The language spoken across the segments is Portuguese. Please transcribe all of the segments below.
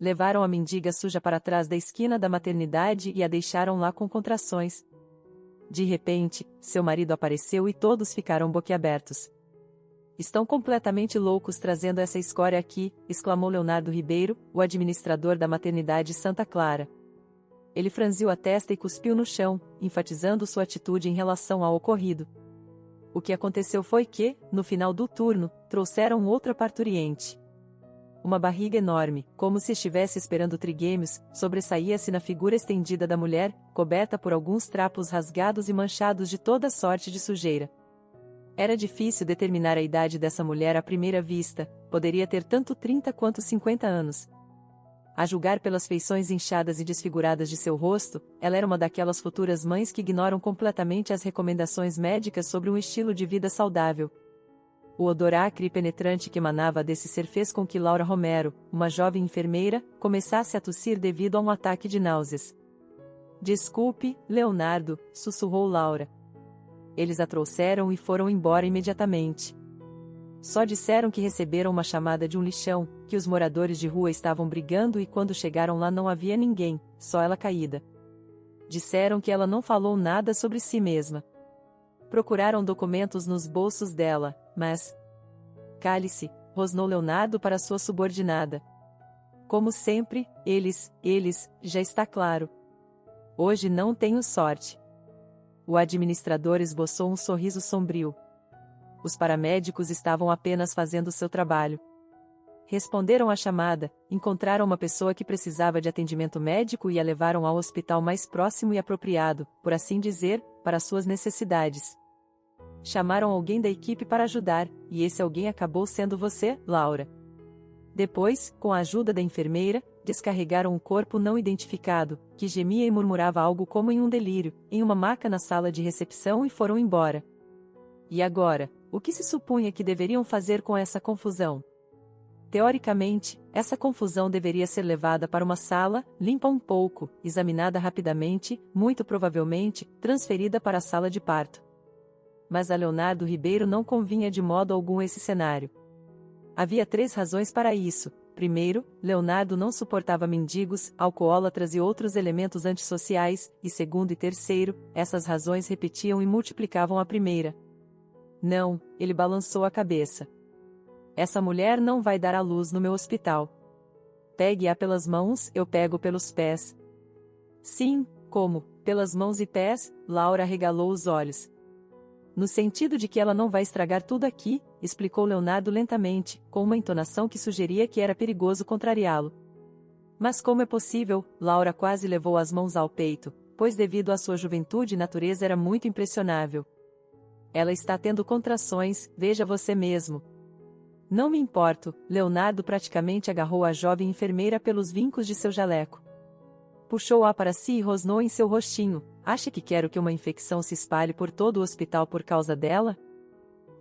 Levaram a mendiga suja para trás da esquina da maternidade e a deixaram lá com contrações. De repente, seu marido apareceu e todos ficaram boquiabertos. Estão completamente loucos trazendo essa escória aqui, exclamou Leonardo Ribeiro, o administrador da maternidade Santa Clara. Ele franziu a testa e cuspiu no chão, enfatizando sua atitude em relação ao ocorrido. O que aconteceu foi que, no final do turno, trouxeram outra parturiente. Uma barriga enorme, como se estivesse esperando trigêmeos, sobressaía-se na figura estendida da mulher, coberta por alguns trapos rasgados e manchados de toda sorte de sujeira. Era difícil determinar a idade dessa mulher à primeira vista, poderia ter tanto 30 quanto 50 anos. A julgar pelas feições inchadas e desfiguradas de seu rosto, ela era uma daquelas futuras mães que ignoram completamente as recomendações médicas sobre um estilo de vida saudável. O odor acre e penetrante que emanava desse ser fez com que Laura Romero, uma jovem enfermeira, começasse a tossir devido a um ataque de náuseas. "Desculpe, Leonardo", sussurrou Laura. Eles a trouxeram e foram embora imediatamente. Só disseram que receberam uma chamada de um lixão, que os moradores de rua estavam brigando e quando chegaram lá não havia ninguém, só ela caída. Disseram que ela não falou nada sobre si mesma. Procuraram documentos nos bolsos dela, mas... "Cale-se", rosnou Leonardo para sua subordinada. "Como sempre, eles, já está claro. Hoje não tenho sorte." O administrador esboçou um sorriso sombrio. Os paramédicos estavam apenas fazendo seu trabalho. Responderam à chamada, encontraram uma pessoa que precisava de atendimento médico e a levaram ao hospital mais próximo e apropriado, por assim dizer, para suas necessidades. Chamaram alguém da equipe para ajudar, e esse alguém acabou sendo você, Laura. Depois, com a ajuda da enfermeira, descarregaram um corpo não identificado, que gemia e murmurava algo como em um delírio, em uma maca na sala de recepção e foram embora. E agora, o que se supunha que deveriam fazer com essa confusão? Teoricamente, essa confusão deveria ser levada para uma sala, limpa um pouco, examinada rapidamente, muito provavelmente, transferida para a sala de parto. Mas a Leonardo Ribeiro não convinha de modo algum esse cenário. Havia 3 razões para isso. Primeiro, Leonardo não suportava mendigos, alcoólatras e outros elementos antissociais, e segundo e terceiro, essas razões repetiam e multiplicavam a primeira. Não, ele balançou a cabeça. Essa mulher não vai dar à luz no meu hospital. Pegue-a pelas mãos, eu pego pelos pés. Sim, como? Pelas mãos e pés? Laura arregalou os olhos. No sentido de que ela não vai estragar tudo aqui, explicou Leonardo lentamente, com uma entonação que sugeria que era perigoso contrariá-lo. Mas como é possível? Laura quase levou as mãos ao peito, pois devido à sua juventude natureza era muito impressionável. Ela está tendo contrações, veja você mesmo. Não me importo, Leonardo praticamente agarrou a jovem enfermeira pelos vincos de seu jaleco. Puxou-a para si e rosnou em seu rostinho. Acha que quero que uma infecção se espalhe por todo o hospital por causa dela?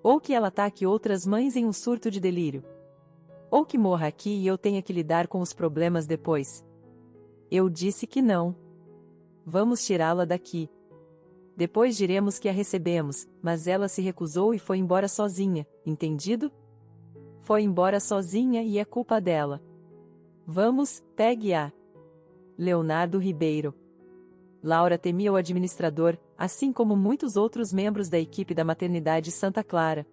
Ou que ela ataque outras mães em um surto de delírio? Ou que morra aqui e eu tenha que lidar com os problemas depois? Eu disse que não. Vamos tirá-la daqui. Depois diremos que a recebemos, mas ela se recusou e foi embora sozinha, entendido? Foi embora sozinha e é culpa dela. Vamos, pegue-a. Leonardo Ribeiro. Laura temia o administrador, assim como muitos outros membros da equipe da maternidade Santa Clara.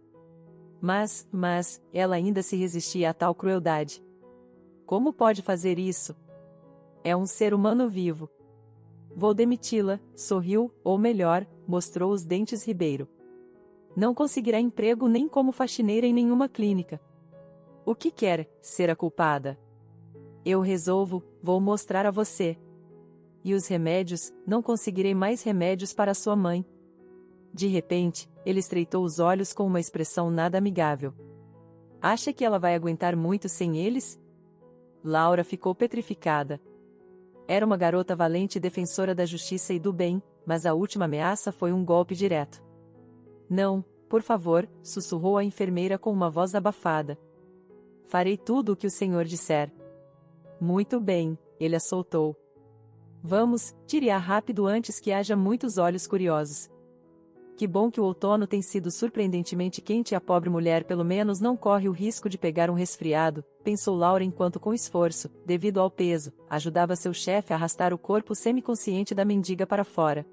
Mas, ela ainda se resistia a tal crueldade. Como pode fazer isso? É um ser humano vivo. Vou demiti-la, sorriu, ou melhor, mostrou os dentes Ribeiro. Não conseguirá emprego nem como faxineira em nenhuma clínica. O que quer, ser a culpada? Eu resolvo, vou mostrar a você. E os remédios, não conseguirei mais remédios para sua mãe. De repente, ele estreitou os olhos com uma expressão nada amigável. Acha que ela vai aguentar muito sem eles? Laura ficou petrificada. Era uma garota valente e defensora da justiça e do bem, mas a última ameaça foi um golpe direto. Não, por favor, sussurrou a enfermeira com uma voz abafada. Farei tudo o que o senhor disser. Muito bem, ele a soltou. Vamos, tire-a rápido antes que haja muitos olhos curiosos. Que bom que o outono tem sido surpreendentemente quente e a pobre mulher pelo menos não corre o risco de pegar um resfriado, pensou Laura enquanto com esforço, devido ao peso, ajudava seu chefe a arrastar o corpo semiconsciente da mendiga para fora.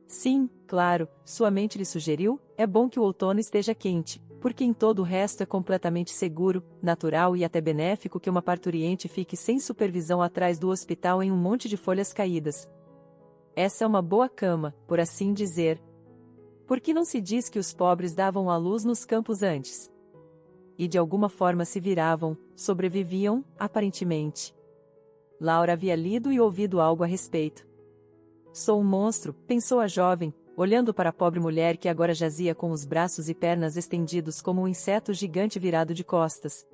Sim, claro, sua mente lhe sugeriu, é bom que o outono esteja quente, porque em todo o resto é completamente seguro, natural e até benéfico que uma parturiente fique sem supervisão atrás do hospital em um monte de folhas caídas. Essa é uma boa cama, por assim dizer. Por que não se diz que os pobres davam à luz nos campos antes? E de alguma forma se viravam, sobreviviam, aparentemente. Laura havia lido e ouvido algo a respeito. Sou um monstro, pensou a jovem, olhando para a pobre mulher que agora jazia com os braços e pernas estendidos como um inseto gigante virado de costas.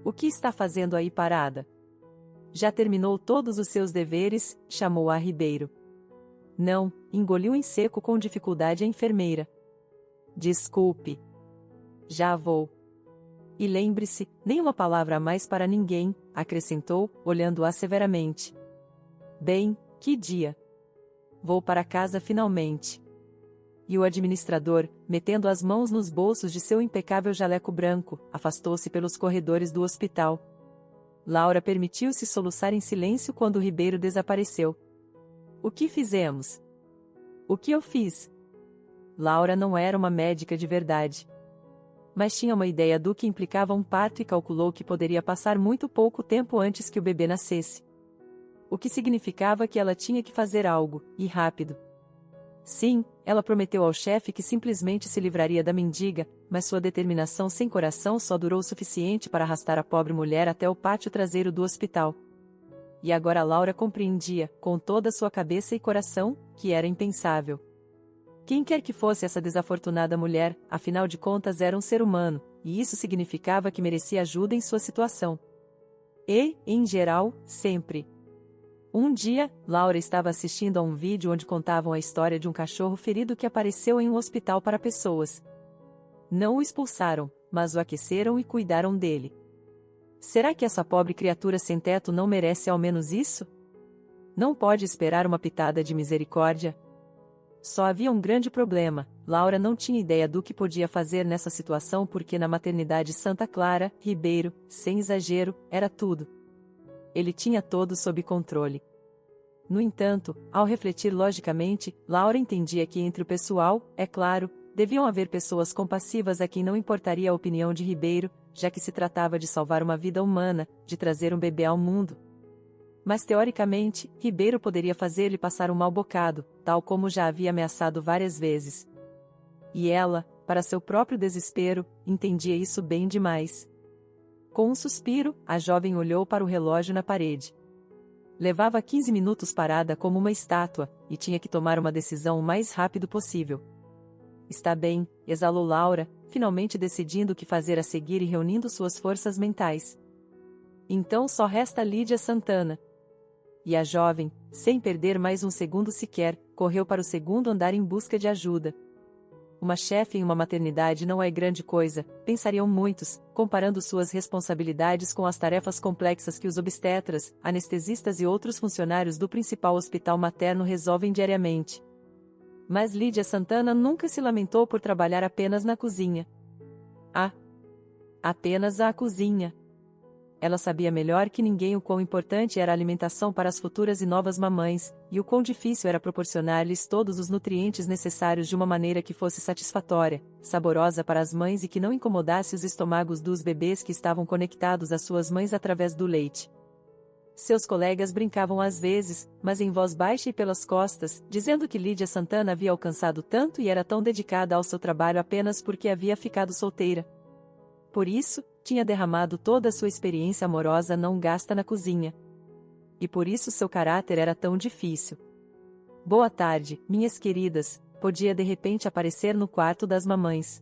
O que está fazendo aí parada? Já terminou todos os seus deveres? Chamou a Ribeiro. Não, engoliu em seco com dificuldade a enfermeira. Desculpe. Já vou. E lembre-se, nem uma palavra a mais para ninguém, acrescentou, olhando-a severamente. Bem, que dia. Vou para casa finalmente. E o administrador, metendo as mãos nos bolsos de seu impecável jaleco branco, afastou-se pelos corredores do hospital. Laura permitiu-se soluçar em silêncio quando Ribeiro desapareceu. O que fizemos? O que eu fiz? Laura não era uma médica de verdade. Mas tinha uma ideia do que implicava um parto e calculou que poderia passar muito pouco tempo antes que o bebê nascesse. O que significava que ela tinha que fazer algo, e rápido. Sim, ela prometeu ao chefe que simplesmente se livraria da mendiga, mas sua determinação sem coração só durou o suficiente para arrastar a pobre mulher até o pátio traseiro do hospital. E agora Laura compreendia, com toda sua cabeça e coração, que era impensável. Quem quer que fosse essa desafortunada mulher, afinal de contas era um ser humano, e isso significava que merecia ajuda em sua situação. E, em geral, sempre. Um dia, Laura estava assistindo a um vídeo onde contavam a história de um cachorro ferido que apareceu em um hospital para pessoas. Não o expulsaram, mas o aqueceram e cuidaram dele. Será que essa pobre criatura sem teto não merece ao menos isso? Não pode esperar uma pitada de misericórdia? Só havia um grande problema, Laura não tinha ideia do que podia fazer nessa situação porque na maternidade Santa Clara, Ribeiro, sem exagero, era tudo. Ele tinha todo sob controle. No entanto, ao refletir logicamente, Laura entendia que entre o pessoal, é claro, deviam haver pessoas compassivas a quem não importaria a opinião de Ribeiro, já que se tratava de salvar uma vida humana, de trazer um bebê ao mundo. Mas teoricamente, Ribeiro poderia fazer-lhe passar um mau bocado, tal como já havia ameaçado várias vezes. E ela, para seu próprio desespero, entendia isso bem demais. Com um suspiro, a jovem olhou para o relógio na parede. Levava 15 minutos parada como uma estátua, e tinha que tomar uma decisão o mais rápido possível. Está bem, exalou Laura, finalmente decidindo o que fazer a seguir e reunindo suas forças mentais. Então só resta Lídia Santana. E a jovem, sem perder mais um segundo sequer, correu para o segundo andar em busca de ajuda. Uma chefe em uma maternidade não é grande coisa, pensariam muitos, comparando suas responsabilidades com as tarefas complexas que os obstetras, anestesistas e outros funcionários do principal hospital materno resolvem diariamente. Mas Lídia Santana nunca se lamentou por trabalhar apenas na cozinha. Apenas a cozinha. Ela sabia melhor que ninguém o quão importante era a alimentação para as futuras e novas mamães, e o quão difícil era proporcionar-lhes todos os nutrientes necessários de uma maneira que fosse satisfatória, saborosa para as mães e que não incomodasse os estômagos dos bebês que estavam conectados às suas mães através do leite. Seus colegas brincavam às vezes, mas em voz baixa e pelas costas, dizendo que Lídia Santana havia alcançado tanto e era tão dedicada ao seu trabalho apenas porque havia ficado solteira. Por isso, tinha derramado toda a sua experiência amorosa não gasta na cozinha. E por isso seu caráter era tão difícil. Boa tarde, minhas queridas, podia de repente aparecer no quarto das mamães.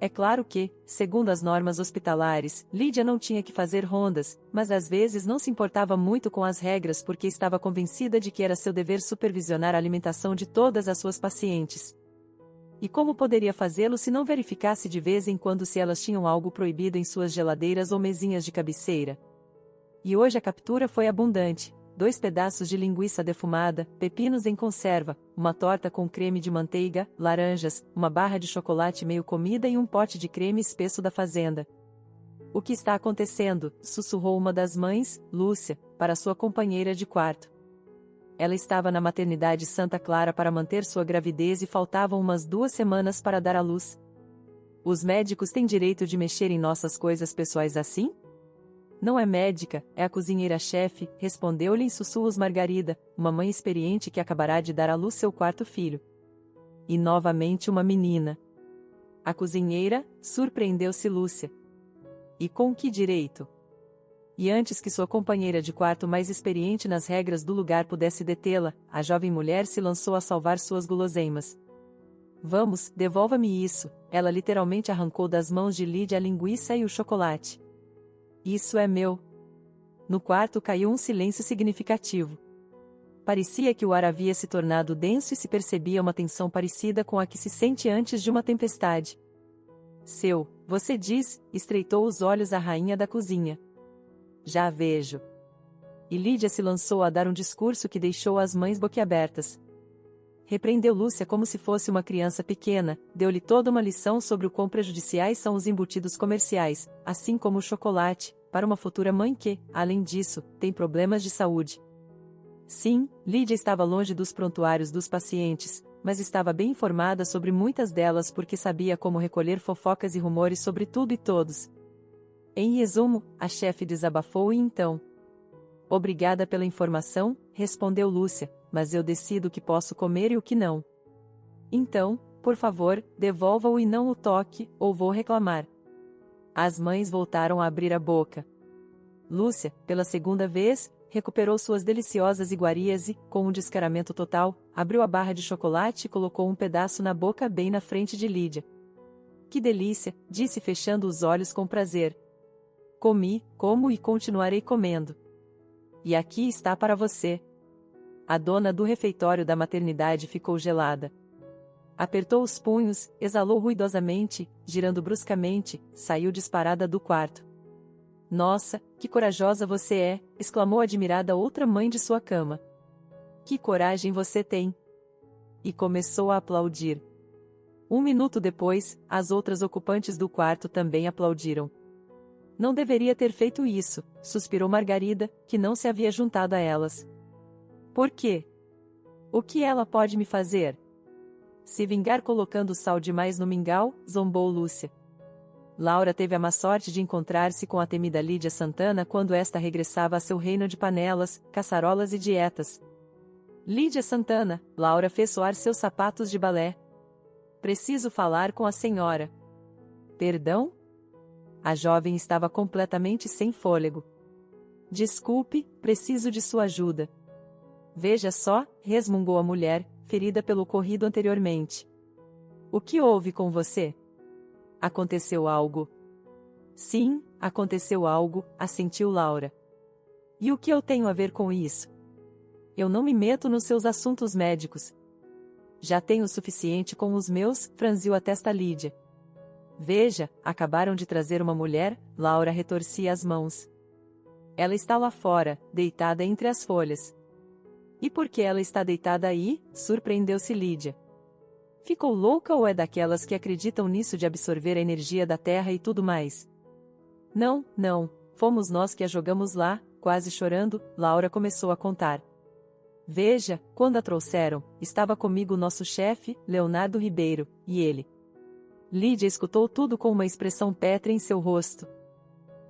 É claro que, segundo as normas hospitalares, Lídia não tinha que fazer rondas, mas às vezes não se importava muito com as regras porque estava convencida de que era seu dever supervisionar a alimentação de todas as suas pacientes. E como poderia fazê-lo se não verificasse de vez em quando se elas tinham algo proibido em suas geladeiras ou mesinhas de cabeceira? E hoje a captura foi abundante. 2 pedaços de linguiça defumada, pepinos em conserva, uma torta com creme de manteiga, laranjas, uma barra de chocolate meio comida e um pote de creme espesso da fazenda. O que está acontecendo? Sussurrou uma das mães, Lúcia, para sua companheira de quarto. Ela estava na maternidade Santa Clara para manter sua gravidez e faltavam umas 2 semanas para dar à luz. Os médicos têm direito de mexer em nossas coisas pessoais assim? Não é médica, é a cozinheira-chefe, respondeu-lhe em sussurros Margarida, uma mãe experiente que acabará de dar à luz seu 4º filho. E novamente uma menina. A cozinheira, surpreendeu-se Lúcia. E com que direito? E antes que sua companheira de quarto mais experiente nas regras do lugar pudesse detê-la, a jovem mulher se lançou a salvar suas guloseimas. Vamos, devolva-me isso, ela literalmente arrancou das mãos de Lídia a linguiça e o chocolate. Isso é meu. No quarto caiu um silêncio significativo. Parecia que o ar havia se tornado denso e se percebia uma tensão parecida com a que se sente antes de uma tempestade. Você diz, estreitou os olhos a rainha da cozinha. Já vejo. E Lídia se lançou a dar um discurso que deixou as mães boquiabertas. Repreendeu Lúcia como se fosse uma criança pequena, deu-lhe toda uma lição sobre o quão prejudiciais são os embutidos comerciais, assim como o chocolate, para uma futura mãe que, além disso, tem problemas de saúde. Sim, Lídia estava longe dos prontuários dos pacientes, mas estava bem informada sobre muitas delas porque sabia como recolher fofocas e rumores sobre tudo e todos. Em resumo, a chefe desabafou e então... Obrigada pela informação, respondeu Lúcia, mas eu decido o que posso comer e o que não. Então, por favor, devolva-o e não o toque, ou vou reclamar. As mães voltaram a abrir a boca. Lúcia, pela 2ª vez, recuperou suas deliciosas iguarias e, com um descaramento total, abriu a barra de chocolate e colocou um pedaço na boca bem na frente de Lídia. Que delícia, disse fechando os olhos com prazer. Comi, como e continuarei comendo. E aqui está para você. A dona do refeitório da maternidade ficou gelada. Apertou os punhos, exalou ruidosamente, girando bruscamente, saiu disparada do quarto. Nossa, que corajosa você é, exclamou admirada outra mãe de sua cama. Que coragem você tem! E começou a aplaudir. 1 minuto depois, as outras ocupantes do quarto também aplaudiram. Não deveria ter feito isso, suspirou Margarida, que não se havia juntado a elas. Por quê? O que ela pode me fazer? Se vingar colocando sal demais no mingau, zombou Lúcia. Laura teve a má sorte de encontrar-se com a temida Lídia Santana quando esta regressava a seu reino de panelas, caçarolas e dietas. Lídia Santana, Laura fez soar seus sapatos de balé. Preciso falar com a senhora. Perdão? A jovem estava completamente sem fôlego. Desculpe, preciso de sua ajuda. Veja só, resmungou a mulher, ferida pelo ocorrido anteriormente. O que houve com você? Aconteceu algo? Sim, aconteceu algo, assentiu Laura. E o que eu tenho a ver com isso? Eu não me meto nos seus assuntos médicos. Já tenho o suficiente com os meus, franziu a testa Lídia. Veja, acabaram de trazer uma mulher, Laura retorcia as mãos. Ela está lá fora, deitada entre as folhas. E por que ela está deitada aí? Surpreendeu-se Lídia. Ficou louca ou é daquelas que acreditam nisso de absorver a energia da terra e tudo mais? Não, não, fomos nós que a jogamos lá, quase chorando, Laura começou a contar. Veja, quando a trouxeram, estava comigo o nosso chefe, Leonardo Ribeiro, e ele. Lídia escutou tudo com uma expressão pétrea em seu rosto.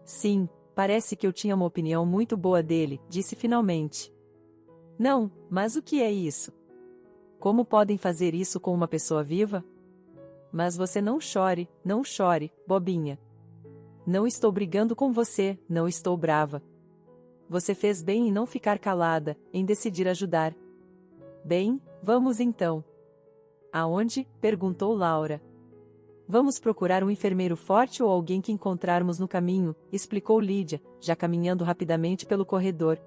Sim, parece que eu tinha uma opinião muito boa dele, disse finalmente. Não, mas o que é isso? Como podem fazer isso com uma pessoa viva? Mas você não chore, bobinha. Não estou brigando com você, não estou brava. Você fez bem em não ficar calada, em decidir ajudar. Bem, vamos então. Aonde? Perguntou Laura. Vamos procurar um enfermeiro forte ou alguém que encontrarmos no caminho, explicou Lídia, já caminhando rapidamente pelo corredor.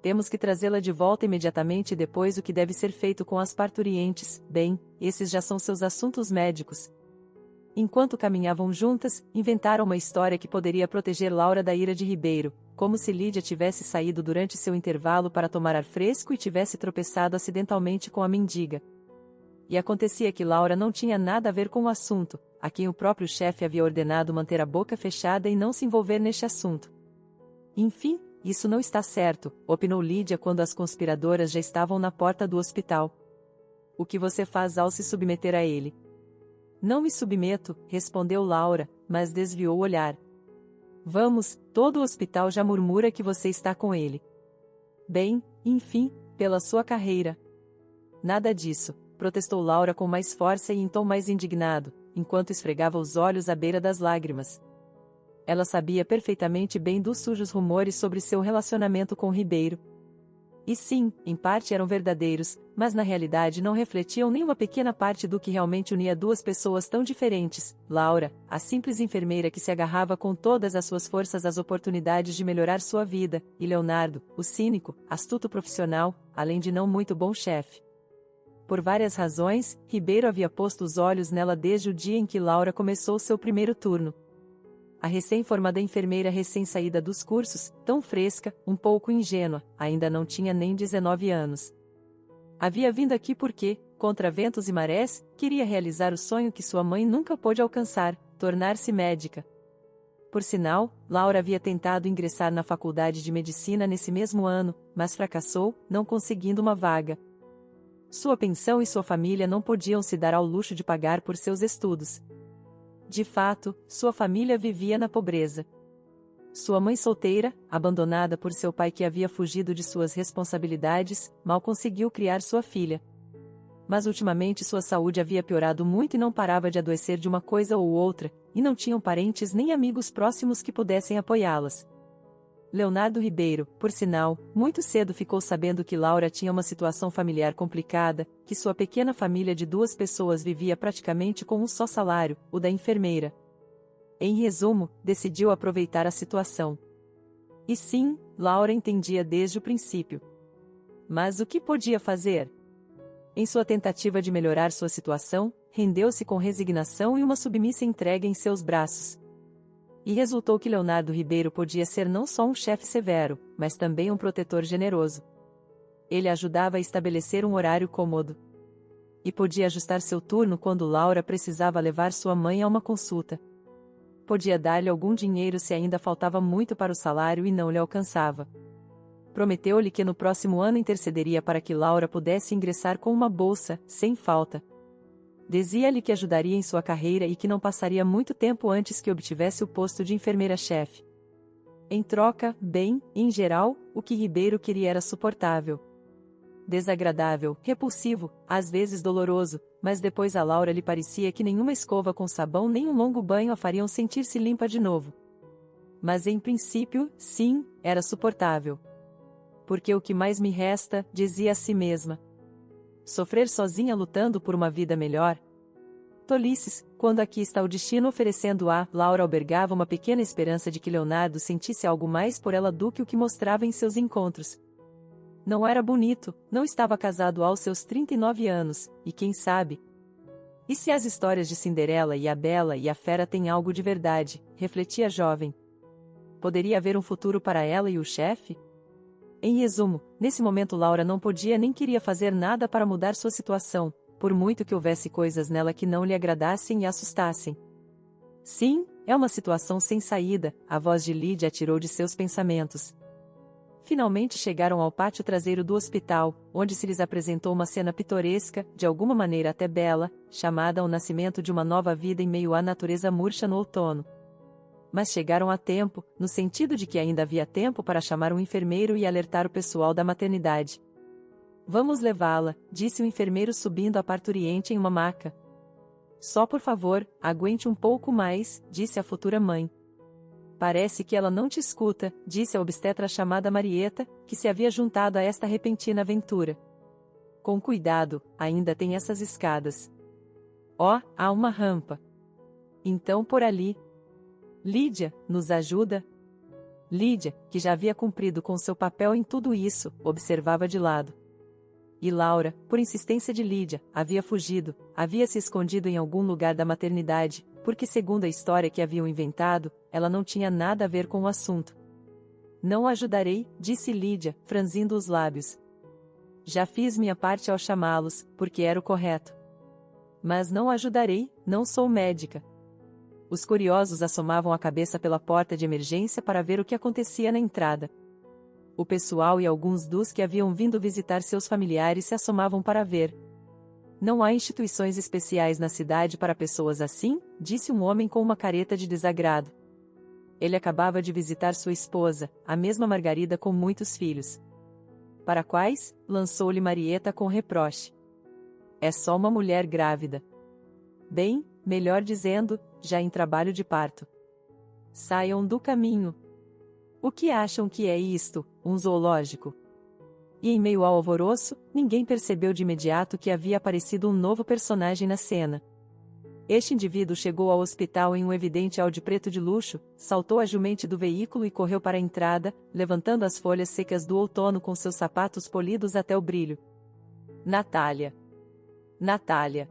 Temos que trazê-la de volta imediatamente e depois o que deve ser feito com as parturientes, bem, esses já são seus assuntos médicos. Enquanto caminhavam juntas, inventaram uma história que poderia proteger Laura da ira de Ribeiro, como se Lídia tivesse saído durante seu intervalo para tomar ar fresco e tivesse tropeçado acidentalmente com a mendiga. E acontecia que Laura não tinha nada a ver com o assunto, a quem o próprio chefe havia ordenado manter a boca fechada e não se envolver neste assunto. Enfim, isso não está certo, opinou Lídia quando as conspiradoras já estavam na porta do hospital. O que você faz ao se submeter a ele? Não me submeto, respondeu Laura, mas desviou o olhar. Vamos, todo o hospital já murmura que você está com ele. Bem, enfim, pela sua carreira. Nada disso, protestou Laura com mais força e em tom mais indignado, enquanto esfregava os olhos à beira das lágrimas. Ela sabia perfeitamente bem dos sujos rumores sobre seu relacionamento com Ribeiro. E sim, em parte eram verdadeiros, mas na realidade não refletiam nem uma pequena parte do que realmente unia duas pessoas tão diferentes: Laura, a simples enfermeira que se agarrava com todas as suas forças às oportunidades de melhorar sua vida, e Leonardo, o cínico, astuto profissional, além de não muito bom chefe. Por várias razões, Ribeiro havia posto os olhos nela desde o dia em que Laura começou seu primeiro turno. A recém-formada enfermeira recém-saída dos cursos, tão fresca, um pouco ingênua, ainda não tinha nem 19 anos. Havia vindo aqui porque, contra ventos e marés, queria realizar o sonho que sua mãe nunca pôde alcançar, tornar-se médica. Por sinal, Laura havia tentado ingressar na faculdade de medicina nesse mesmo ano, mas fracassou, não conseguindo uma vaga. Sua pensão e sua família não podiam se dar ao luxo de pagar por seus estudos. De fato, sua família vivia na pobreza. Sua mãe solteira, abandonada por seu pai que havia fugido de suas responsabilidades, mal conseguiu criar sua filha. Mas ultimamente sua saúde havia piorado muito e não parava de adoecer de uma coisa ou outra, e não tinham parentes nem amigos próximos que pudessem apoiá-las. Leonardo Ribeiro, por sinal, muito cedo ficou sabendo que Laura tinha uma situação familiar complicada, que sua pequena família de 2 pessoas vivia praticamente com um só salário, o da enfermeira. Em resumo, decidiu aproveitar a situação. E sim, Laura entendia desde o princípio. Mas o que podia fazer? Em sua tentativa de melhorar sua situação, rendeu-se com resignação e uma submissa entrega em seus braços. E resultou que Leonardo Ribeiro podia ser não só um chefe severo, mas também um protetor generoso. Ele ajudava a estabelecer um horário cômodo. E podia ajustar seu turno quando Laura precisava levar sua mãe a uma consulta. Podia dar-lhe algum dinheiro se ainda faltava muito para o salário e não lhe alcançava. Prometeu-lhe que no próximo ano intercederia para que Laura pudesse ingressar com uma bolsa, sem falta. Dizia-lhe que ajudaria em sua carreira e que não passaria muito tempo antes que obtivesse o posto de enfermeira-chefe. Em troca, bem, em geral, o que Ribeiro queria era suportável. Desagradável, repulsivo, às vezes doloroso, mas depois a Laura lhe parecia que nenhuma escova com sabão nem um longo banho a fariam sentir-se limpa de novo. Mas em princípio, sim, era suportável. Porque o que mais me resta, dizia a si mesma. Sofrer sozinha lutando por uma vida melhor? Tolices, quando aqui está o destino oferecendo a Laura albergava uma pequena esperança de que Leonardo sentisse algo mais por ela do que o que mostrava em seus encontros. Não era bonito, não estava casado aos seus 39 anos, e quem sabe? E se as histórias de Cinderela e a Bela e a Fera têm algo de verdade, refletia a jovem. Poderia haver um futuro para ela e o chefe? Em resumo, nesse momento Laura não podia nem queria fazer nada para mudar sua situação, por muito que houvesse coisas nela que não lhe agradassem e assustassem. Sim, é uma situação sem saída, a voz de Lídia atirou de seus pensamentos. Finalmente chegaram ao pátio traseiro do hospital, onde se lhes apresentou uma cena pitoresca, de alguma maneira até bela, chamada ao nascimento de uma nova vida em meio à natureza murcha no outono. Mas chegaram a tempo, no sentido de que ainda havia tempo para chamar um enfermeiro e alertar o pessoal da maternidade. Vamos levá-la, disse o enfermeiro subindo a parturiente em uma maca. Só por favor, aguente um pouco mais, disse a futura mãe. Parece que ela não te escuta, disse a obstetra chamada Marieta, que se havia juntado a esta repentina aventura. Com cuidado, ainda tem essas escadas. Oh, há uma rampa. Então por ali. Lídia, nos ajuda? Lídia, que já havia cumprido com seu papel em tudo isso, observava de lado. E Laura, por insistência de Lídia, havia fugido, havia se escondido em algum lugar da maternidade, porque segundo a história que haviam inventado, ela não tinha nada a ver com o assunto. Não ajudarei, disse Lídia, franzindo os lábios. Já fiz minha parte ao chamá-los, porque era o correto. Mas não ajudarei, não sou médica. Os curiosos assomavam a cabeça pela porta de emergência para ver o que acontecia na entrada. O pessoal e alguns dos que haviam vindo visitar seus familiares se assomavam para ver. Não há instituições especiais na cidade para pessoas assim? Disse um homem com uma careta de desagrado. Ele acabava de visitar sua esposa, a mesma Margarida com muitos filhos. Para quais? Lançou-lhe Marieta com reproche. É só uma mulher grávida. Bem, melhor dizendo, já em trabalho de parto. Saiam do caminho. O que acham que é isto, um zoológico? E em meio ao alvoroço, ninguém percebeu de imediato que havia aparecido um novo personagem na cena. Este indivíduo chegou ao hospital em um evidente Audi preto de luxo, saltou a jumente do veículo e correu para a entrada, levantando as folhas secas do outono com seus sapatos polidos até o brilho. Natália. Natália.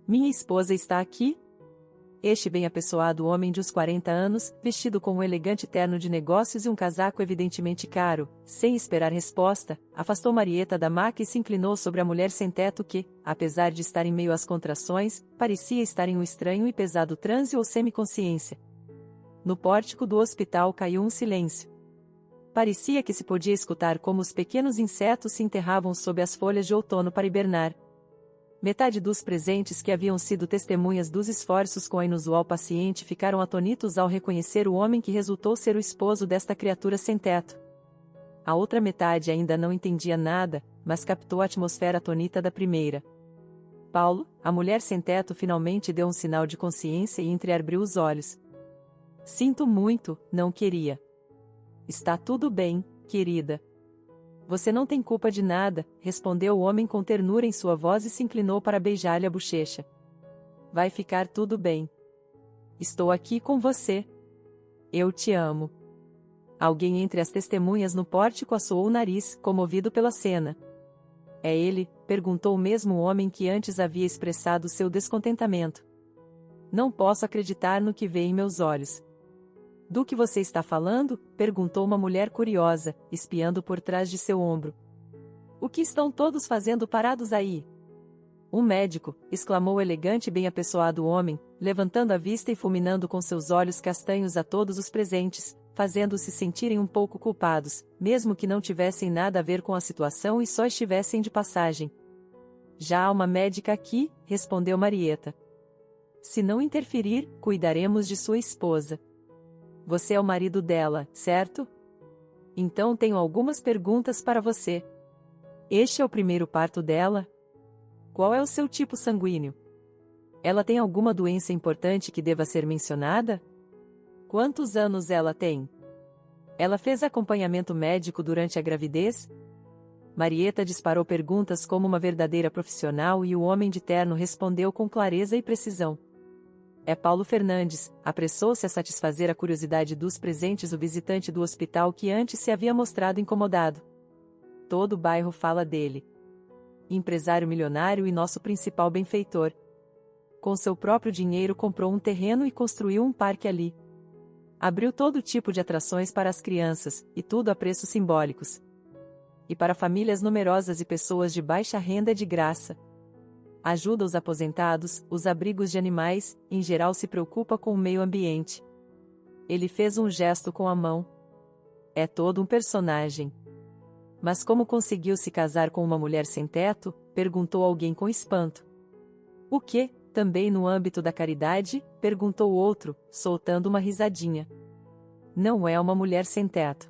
Minha esposa está aqui? Este bem-apessoado homem de uns 40 anos, vestido com um elegante terno de negócios e um casaco evidentemente caro, sem esperar resposta, afastou Marieta da maca e se inclinou sobre a mulher sem teto que, apesar de estar em meio às contrações, parecia estar em um estranho e pesado transe ou semiconsciência. No pórtico do hospital caiu um silêncio. Parecia que se podia escutar como os pequenos insetos se enterravam sob as folhas de outono para hibernar. Metade dos presentes que haviam sido testemunhas dos esforços com a inusual paciente ficaram atônitos ao reconhecer o homem que resultou ser o esposo desta criatura sem teto. A outra metade ainda não entendia nada, mas captou a atmosfera atônita da primeira. Paulo, a mulher sem teto, finalmente deu um sinal de consciência e entreabriu os olhos. Sinto muito, não queria. Está tudo bem, querida. Você não tem culpa de nada, respondeu o homem com ternura em sua voz e se inclinou para beijar-lhe a bochecha. Vai ficar tudo bem. Estou aqui com você. Eu te amo. Alguém entre as testemunhas no pórtico assoou o nariz, comovido pela cena. É ele? Perguntou o mesmo homem que antes havia expressado seu descontentamento. Não posso acreditar no que vê em meus olhos. Do que você está falando? Perguntou uma mulher curiosa, espiando por trás de seu ombro. O que estão todos fazendo parados aí? Um médico, exclamou o elegante e bem-apessoado homem, levantando a vista e fulminando com seus olhos castanhos a todos os presentes, fazendo-se sentirem um pouco culpados, mesmo que não tivessem nada a ver com a situação e só estivessem de passagem. Já há uma médica aqui, respondeu Marieta. Se não interferir, cuidaremos de sua esposa. Você é o marido dela, certo? Então tenho algumas perguntas para você. Este é o primeiro parto dela? Qual é o seu tipo sanguíneo? Ela tem alguma doença importante que deva ser mencionada? Quantos anos ela tem? Ela fez acompanhamento médico durante a gravidez? Marieta disparou perguntas como uma verdadeira profissional e o homem de terno respondeu com clareza e precisão. É Paulo Fernandes, apressou-se a satisfazer a curiosidade dos presentes o visitante do hospital que antes se havia mostrado incomodado. Todo o bairro fala dele. Empresário milionário e nosso principal benfeitor. Com seu próprio dinheiro comprou um terreno e construiu um parque ali. Abriu todo tipo de atrações para as crianças, e tudo a preços simbólicos. E para famílias numerosas e pessoas de baixa renda é de graça. Ajuda os aposentados, os abrigos de animais, em geral se preocupa com o meio ambiente. Ele fez um gesto com a mão. É todo um personagem. Mas como conseguiu se casar com uma mulher sem teto? Perguntou alguém com espanto. O quê? Também no âmbito da caridade? Perguntou outro, soltando uma risadinha. Não é uma mulher sem teto.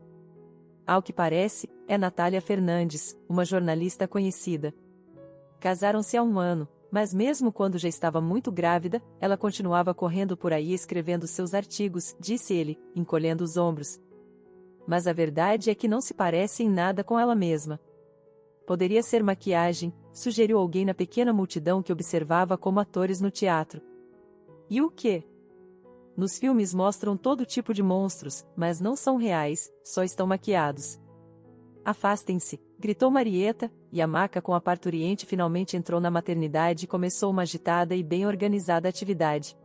Ao que parece, é Natália Fernandes, uma jornalista conhecida. Casaram-se há um ano, mas mesmo quando já estava muito grávida, ela continuava correndo por aí escrevendo seus artigos, disse ele, encolhendo os ombros. Mas a verdade é que não se parece em nada com ela mesma. Poderia ser maquiagem, sugeriu alguém na pequena multidão que observava como atores no teatro. E o quê? Nos filmes mostram todo tipo de monstros, mas não são reais, só estão maquiados. Afastem-se, gritou Marieta, e a maca com a parturiente finalmente entrou na maternidade e começou uma agitada e bem organizada atividade.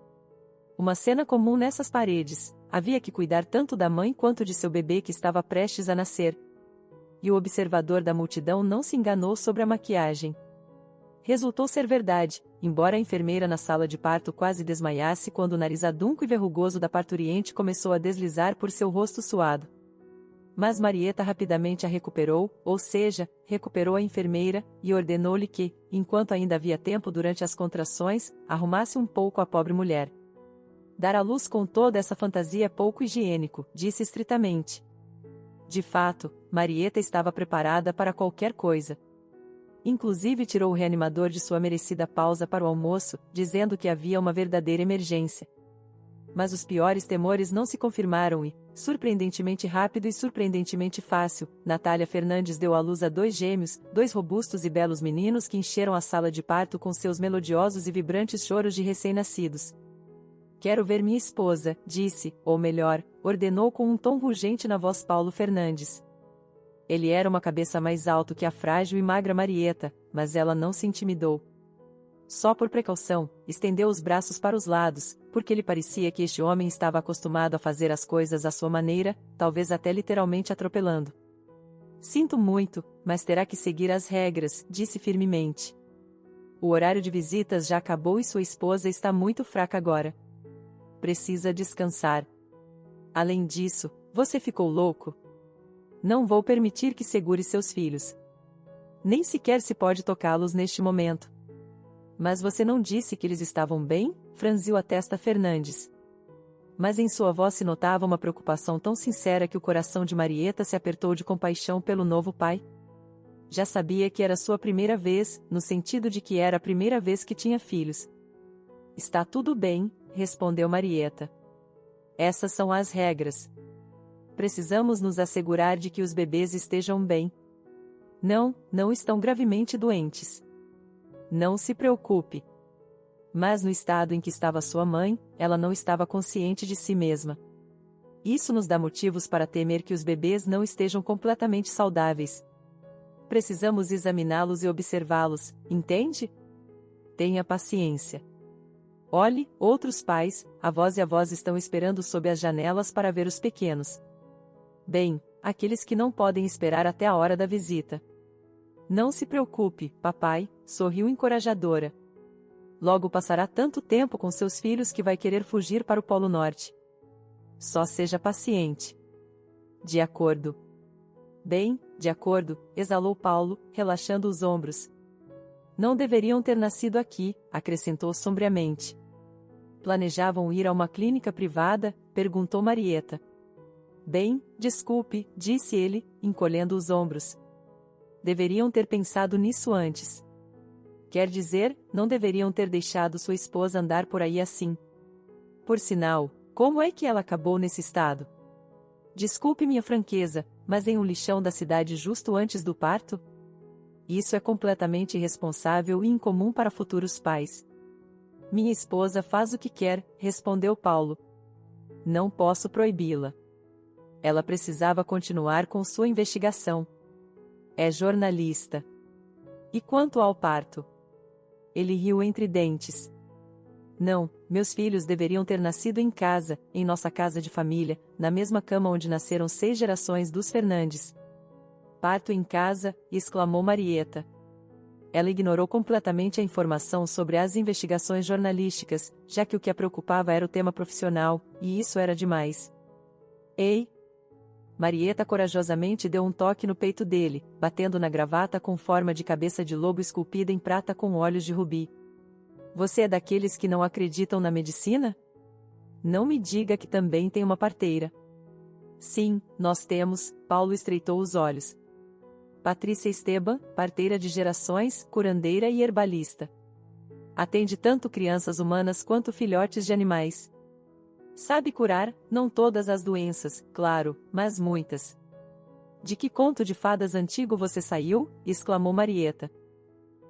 Uma cena comum nessas paredes, Havia que cuidar tanto da mãe quanto de seu bebê que estava prestes a nascer. E o observador da multidão não se enganou sobre a maquiagem. Resultou ser verdade, embora a enfermeira na sala de parto quase desmaiasse quando o nariz adunco e verrugoso da parturiente começou a deslizar por seu rosto suado. Mas Marieta rapidamente a recuperou, ou seja, recuperou a enfermeira, e ordenou-lhe que, enquanto ainda havia tempo durante as contrações, arrumasse um pouco a pobre mulher. Dar à luz com toda essa fantasia é pouco higiênico, disse estritamente. De fato, Marieta estava preparada para qualquer coisa. Inclusive tirou o reanimador de sua merecida pausa para o almoço, dizendo que havia uma verdadeira emergência. Mas os piores temores não se confirmaram e, surpreendentemente rápido e surpreendentemente fácil, Natália Fernandes deu à luz a 2 gêmeos, 2 robustos e belos meninos que encheram a sala de parto com seus melodiosos e vibrantes choros de recém-nascidos. Quero ver minha esposa, disse, ou melhor, ordenou com um tom rugente na voz Paulo Fernandes. Ele era uma cabeça mais alto que a frágil e magra Marieta, mas ela não se intimidou. Só por precaução, estendeu os braços para os lados, porque lhe parecia que este homem estava acostumado a fazer as coisas à sua maneira, talvez até literalmente atropelando. Sinto muito, mas terá que seguir as regras, disse firmemente. O horário de visitas já acabou e sua esposa está muito fraca agora. Precisa descansar. Além disso, você ficou louco? Não vou permitir que segure seus filhos. Nem sequer se pode tocá-los neste momento. Mas você não disse que eles estavam bem? Franziu a testa Fernandes. Mas em sua voz se notava uma preocupação tão sincera que o coração de Marieta se apertou de compaixão pelo novo pai. Já sabia que era sua primeira vez, no sentido de que era a primeira vez que tinha filhos. Está tudo bem, respondeu Marieta. Essas são as regras. Precisamos nos assegurar de que os bebês estejam bem. Não estão gravemente doentes. Não se preocupe. Mas no estado em que estava sua mãe, ela não estava consciente de si mesma. Isso nos dá motivos para temer que os bebês não estejam completamente saudáveis. Precisamos examiná-los e observá-los, entende? Tenha paciência. Olhe, outros pais, avós e avós estão esperando sob as janelas para ver os pequenos. Bem, aqueles que não podem esperar até a hora da visita. Não se preocupe, papai, sorriu encorajadora. Logo passará tanto tempo com seus filhos que vai querer fugir para o Polo Norte. Só seja paciente. De acordo. Bem, de acordo, exalou Paulo, relaxando os ombros. Não deveriam ter nascido aqui, acrescentou sombriamente. Planejavam ir a uma clínica privada? Perguntou Marieta. Bem, desculpe, disse ele, encolhendo os ombros. Deveriam ter pensado nisso antes. Quer dizer, não deveriam ter deixado sua esposa andar por aí assim. Por sinal, como é que ela acabou nesse estado? Desculpe minha franqueza, mas em um lixão da cidade justo antes do parto? Isso é completamente irresponsável e incomum para futuros pais. Minha esposa faz o que quer, respondeu Paulo. Não posso proibi-la. Ela precisava continuar com sua investigação. É jornalista. E quanto ao parto? Ele riu entre dentes. Não, meus filhos deveriam ter nascido em casa, em nossa casa de família, na mesma cama onde nasceram 6 gerações dos Fernandes. Parto em casa, exclamou Marieta. Ela ignorou completamente a informação sobre as investigações jornalísticas, já que o que a preocupava era o tema profissional, e isso era demais. Ei! Marieta corajosamente deu um toque no peito dele, batendo na gravata com forma de cabeça de lobo esculpida em prata com olhos de rubi. Você é daqueles que não acreditam na medicina? Não me diga que também tem uma parteira. Sim, nós temos, Paulo estreitou os olhos. Patrícia Esteban, parteira de gerações, curandeira e herbalista. Atende tanto crianças humanas quanto filhotes de animais. Sabe curar, não todas as doenças, claro, mas muitas. De que conto de fadas antigo você saiu? Exclamou Marieta.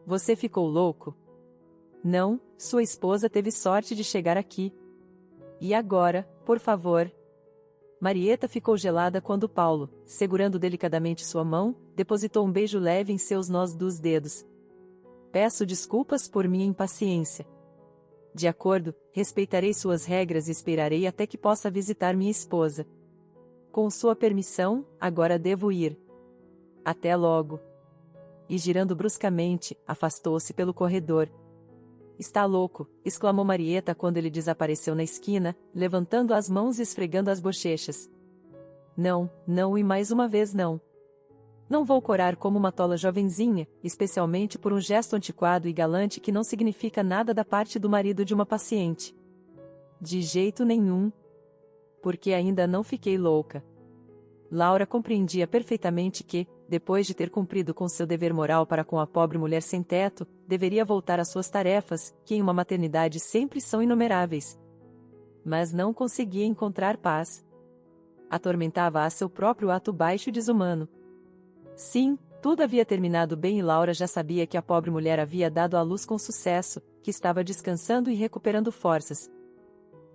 Você ficou louco? Não, sua esposa teve sorte de chegar aqui. E agora, por favor? Marieta ficou gelada quando Paulo, segurando delicadamente sua mão, depositou um beijo leve em seus nós dos dedos. Peço desculpas por minha impaciência. De acordo, respeitarei suas regras e esperarei até que possa visitar minha esposa. Com sua permissão, agora devo ir. Até logo. E girando bruscamente, afastou-se pelo corredor. Está louco, exclamou Marieta quando ele desapareceu na esquina, levantando as mãos e esfregando as bochechas. Não, não e mais uma vez não. Não vou corar como uma tola jovenzinha, especialmente por um gesto antiquado e galante que não significa nada da parte do marido de uma paciente. De jeito nenhum. Porque ainda não fiquei louca. Laura compreendia perfeitamente que, depois de ter cumprido com seu dever moral para com a pobre mulher sem teto, deveria voltar às suas tarefas, que em uma maternidade sempre são inumeráveis. Mas não conseguia encontrar paz. Atormentava a seu próprio ato baixo e desumano. Sim, tudo havia terminado bem e Laura já sabia que a pobre mulher havia dado à luz com sucesso, que estava descansando e recuperando forças.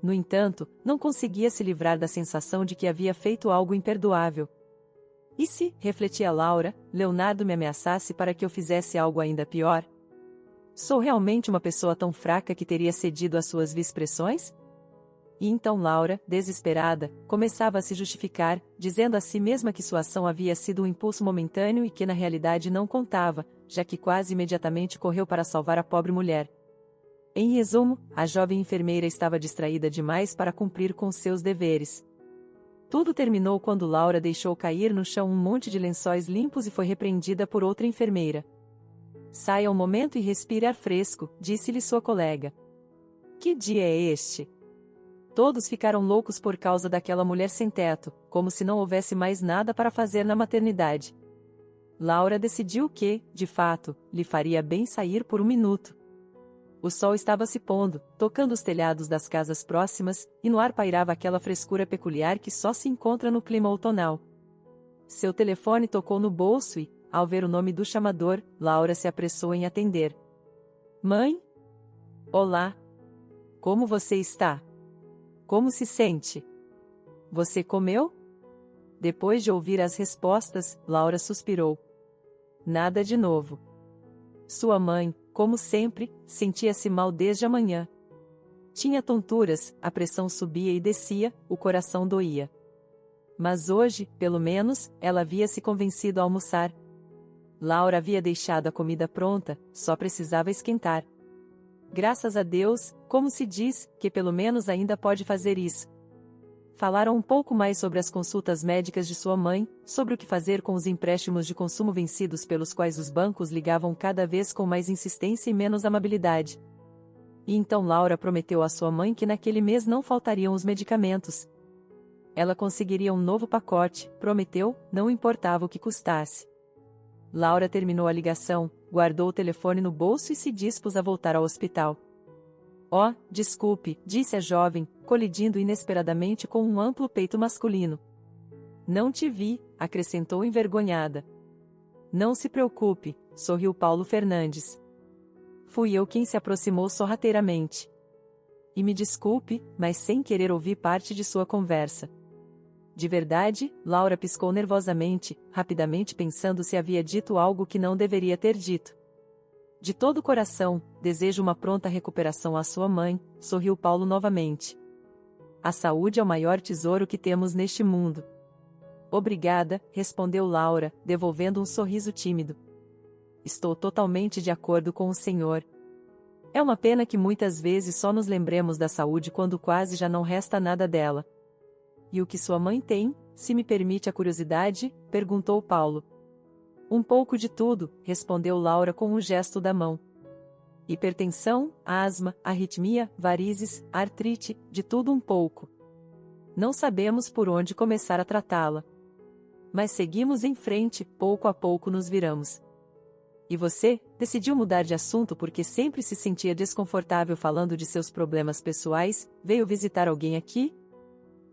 No entanto, não conseguia se livrar da sensação de que havia feito algo imperdoável. E se, refletia Laura, Leonardo me ameaçasse para que eu fizesse algo ainda pior? Sou realmente uma pessoa tão fraca que teria cedido às suas vis pressões? E então Laura, desesperada, começava a se justificar, dizendo a si mesma que sua ação havia sido um impulso momentâneo e que na realidade não contava, já que quase imediatamente correu para salvar a pobre mulher. Em resumo, a jovem enfermeira estava distraída demais para cumprir com seus deveres. Tudo terminou quando Laura deixou cair no chão um monte de lençóis limpos e foi repreendida por outra enfermeira. Saia um momento e respire ar fresco, disse-lhe sua colega. Que dia é este? Todos ficaram loucos por causa daquela mulher sem teto, como se não houvesse mais nada para fazer na maternidade. Laura decidiu que, de fato, lhe faria bem sair por um minuto. O sol estava se pondo, tocando os telhados das casas próximas, e no ar pairava aquela frescura peculiar que só se encontra no clima outonal. Seu telefone tocou no bolso e, ao ver o nome do chamador, Laura se apressou em atender. Mãe? Olá. Como você está? Como se sente? Você comeu? Depois de ouvir as respostas, Laura suspirou. Nada de novo. Sua mãe, como sempre, sentia-se mal desde a manhã. Tinha tonturas, a pressão subia e descia, o coração doía. Mas hoje, pelo menos, ela havia se convencido a almoçar. Laura havia deixado a comida pronta, só precisava esquentar. Graças a Deus, como se diz, que pelo menos ainda pode fazer isso. Falaram um pouco mais sobre as consultas médicas de sua mãe, sobre o que fazer com os empréstimos de consumo vencidos pelos quais os bancos ligavam cada vez com mais insistência e menos amabilidade. E então Laura prometeu à sua mãe que naquele mês não faltariam os medicamentos. Ela conseguiria um novo pacote, prometeu, não importava o que custasse. Laura terminou a ligação, guardou o telefone no bolso e se dispôs a voltar ao hospital. Oh, desculpe, disse a jovem, colidindo inesperadamente com um amplo peito masculino. Não te vi, acrescentou envergonhada. Não se preocupe, sorriu Paulo Fernandes. Fui eu quem se aproximou sorrateiramente. E me desculpe, mas sem querer ouvir parte de sua conversa. De verdade, Laura piscou nervosamente, rapidamente pensando se havia dito algo que não deveria ter dito. De todo o coração, desejo uma pronta recuperação à sua mãe, sorriu Paulo novamente. A saúde é o maior tesouro que temos neste mundo. Obrigada, respondeu Laura, devolvendo um sorriso tímido. Estou totalmente de acordo com o senhor. É uma pena que muitas vezes só nos lembremos da saúde quando quase já não resta nada dela. E o que sua mãe tem, se me permite a curiosidade? Perguntou Paulo. Um pouco de tudo, respondeu Laura com um gesto da mão. Hipertensão, asma, arritmia, varizes, artrite, de tudo um pouco. Não sabemos por onde começar a tratá-la. Mas seguimos em frente, pouco a pouco nos viramos. E você, decidiu mudar de assunto porque sempre se sentia desconfortável falando de seus problemas pessoais, veio visitar alguém aqui?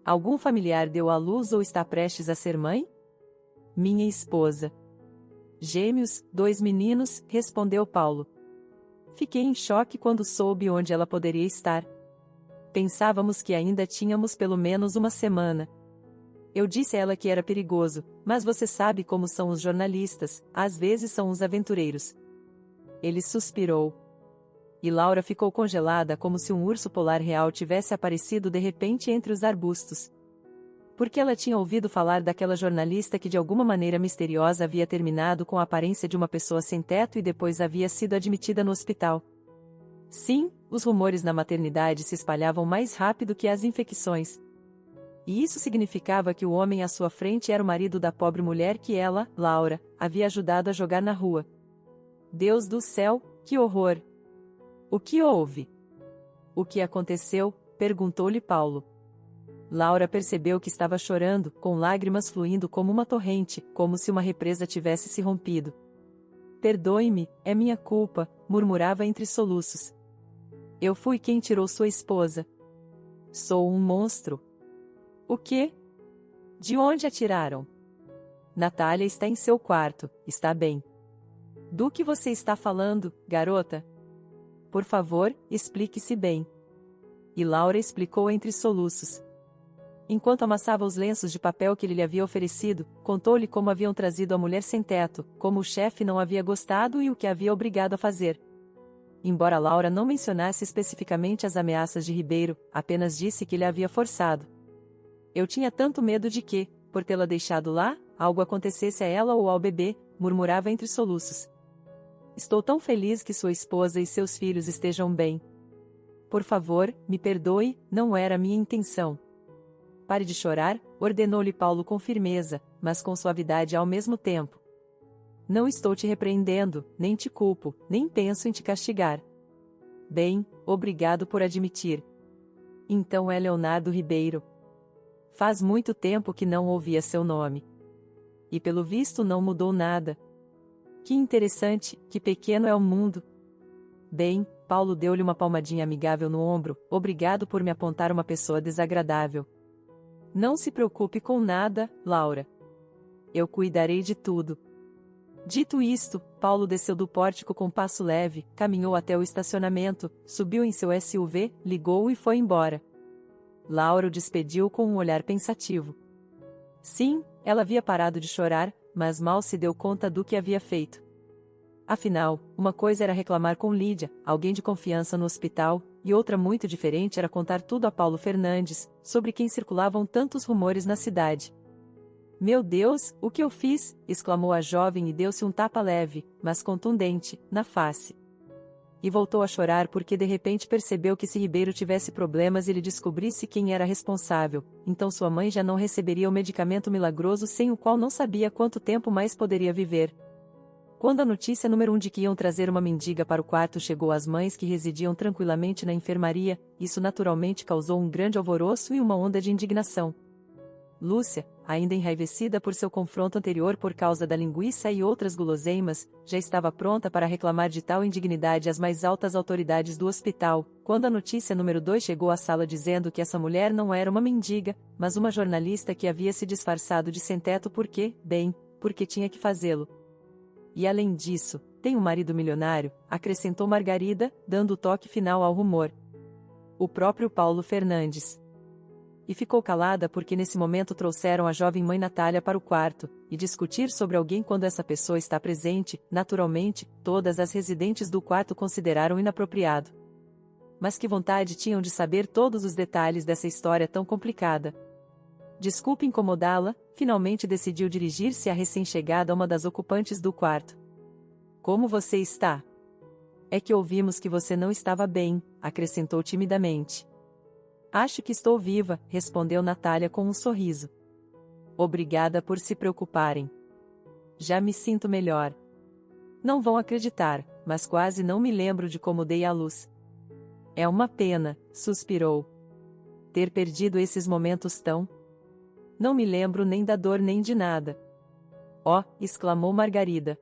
Algum familiar deu à luz ou está prestes a ser mãe? Minha esposa. Gêmeos, 2 meninos, respondeu Paulo. Fiquei em choque quando soube onde ela poderia estar. Pensávamos que ainda tínhamos pelo menos uma semana. Eu disse a ela que era perigoso, mas você sabe como são os jornalistas, às vezes são uns aventureiros. Ele suspirou. E Laura ficou congelada como se um urso polar real tivesse aparecido de repente entre os arbustos. Porque ela tinha ouvido falar daquela jornalista que de alguma maneira misteriosa havia terminado com a aparência de uma pessoa sem teto e depois havia sido admitida no hospital. Sim, os rumores na maternidade se espalhavam mais rápido que as infecções. E isso significava que o homem à sua frente era o marido da pobre mulher que ela, Laura, havia ajudado a jogar na rua. Deus do céu, que horror! O que houve? O que aconteceu? Perguntou-lhe Paulo. Laura percebeu que estava chorando, com lágrimas fluindo como uma torrente, como se uma represa tivesse se rompido. Perdoe-me, é minha culpa, murmurava entre soluços. Eu fui quem tirou sua esposa. Sou um monstro. O quê? De onde a tiraram? Natália está em seu quarto, está bem. Do que você está falando, garota? Por favor, explique-se bem. E Laura explicou entre soluços. Enquanto amassava os lenços de papel que ele lhe havia oferecido, contou-lhe como haviam trazido a mulher sem teto, como o chefe não havia gostado e o que havia obrigado a fazer. Embora Laura não mencionasse especificamente as ameaças de Ribeiro, apenas disse que ele havia forçado. Eu tinha tanto medo de que, por tê-la deixado lá, algo acontecesse a ela ou ao bebê, murmurava entre soluços. Estou tão feliz que sua esposa e seus filhos estejam bem. Por favor, me perdoe, não era minha intenção. Pare de chorar, ordenou-lhe Paulo com firmeza, mas com suavidade ao mesmo tempo. Não estou te repreendendo, nem te culpo, nem penso em te castigar. Bem, obrigado por admitir. Então é Leonardo Ribeiro. Faz muito tempo que não ouvia seu nome. E pelo visto não mudou nada. Que interessante, que pequeno é o mundo. Bem, Paulo deu-lhe uma palmadinha amigável no ombro, obrigado por me apontar uma pessoa desagradável. Não se preocupe com nada, Laura. Eu cuidarei de tudo. Dito isto, Paulo desceu do pórtico com passo leve, caminhou até o estacionamento, subiu em seu SUV, ligou e foi embora. Laura o despediu com um olhar pensativo. Sim, ela havia parado de chorar, mas mal se deu conta do que havia feito. Afinal, uma coisa era reclamar com Lídia, alguém de confiança no hospital, e outra muito diferente era contar tudo a Paulo Fernandes, sobre quem circulavam tantos rumores na cidade. Meu Deus, o que eu fiz? Exclamou a jovem e deu-se um tapa leve, mas contundente, na face. E voltou a chorar porque de repente percebeu que se Ribeiro tivesse problemas e ele descobrisse quem era responsável, então sua mãe já não receberia o medicamento milagroso sem o qual não sabia quanto tempo mais poderia viver. Quando a notícia número 1 de que iam trazer uma mendiga para o quarto chegou às mães que residiam tranquilamente na enfermaria, isso naturalmente causou um grande alvoroço e uma onda de indignação. Lúcia, ainda enraivecida por seu confronto anterior por causa da linguiça e outras guloseimas, já estava pronta para reclamar de tal indignidade às mais altas autoridades do hospital, quando a notícia número 2 chegou à sala dizendo que essa mulher não era uma mendiga, mas uma jornalista que havia se disfarçado de sem-teto porque tinha que fazê-lo. E além disso, tem um marido milionário, acrescentou Margarida, dando o toque final ao rumor. O próprio Paulo Fernandes. E ficou calada porque nesse momento trouxeram a jovem mãe Natália para o quarto, e discutir sobre alguém quando essa pessoa está presente, naturalmente, todas as residentes do quarto consideraram inapropriado. Mas que vontade tinham de saber todos os detalhes dessa história tão complicada. Desculpe incomodá-la, finalmente decidiu dirigir-se à recém-chegada uma das ocupantes do quarto. Como você está? É que ouvimos que você não estava bem, acrescentou timidamente. Acho que estou viva, respondeu Natália com um sorriso. Obrigada por se preocuparem. Já me sinto melhor. Não vão acreditar, mas quase não me lembro de como dei à luz. É uma pena, suspirou. Ter perdido esses momentos tão... Não me lembro nem da dor nem de nada. Oh, exclamou Margarida.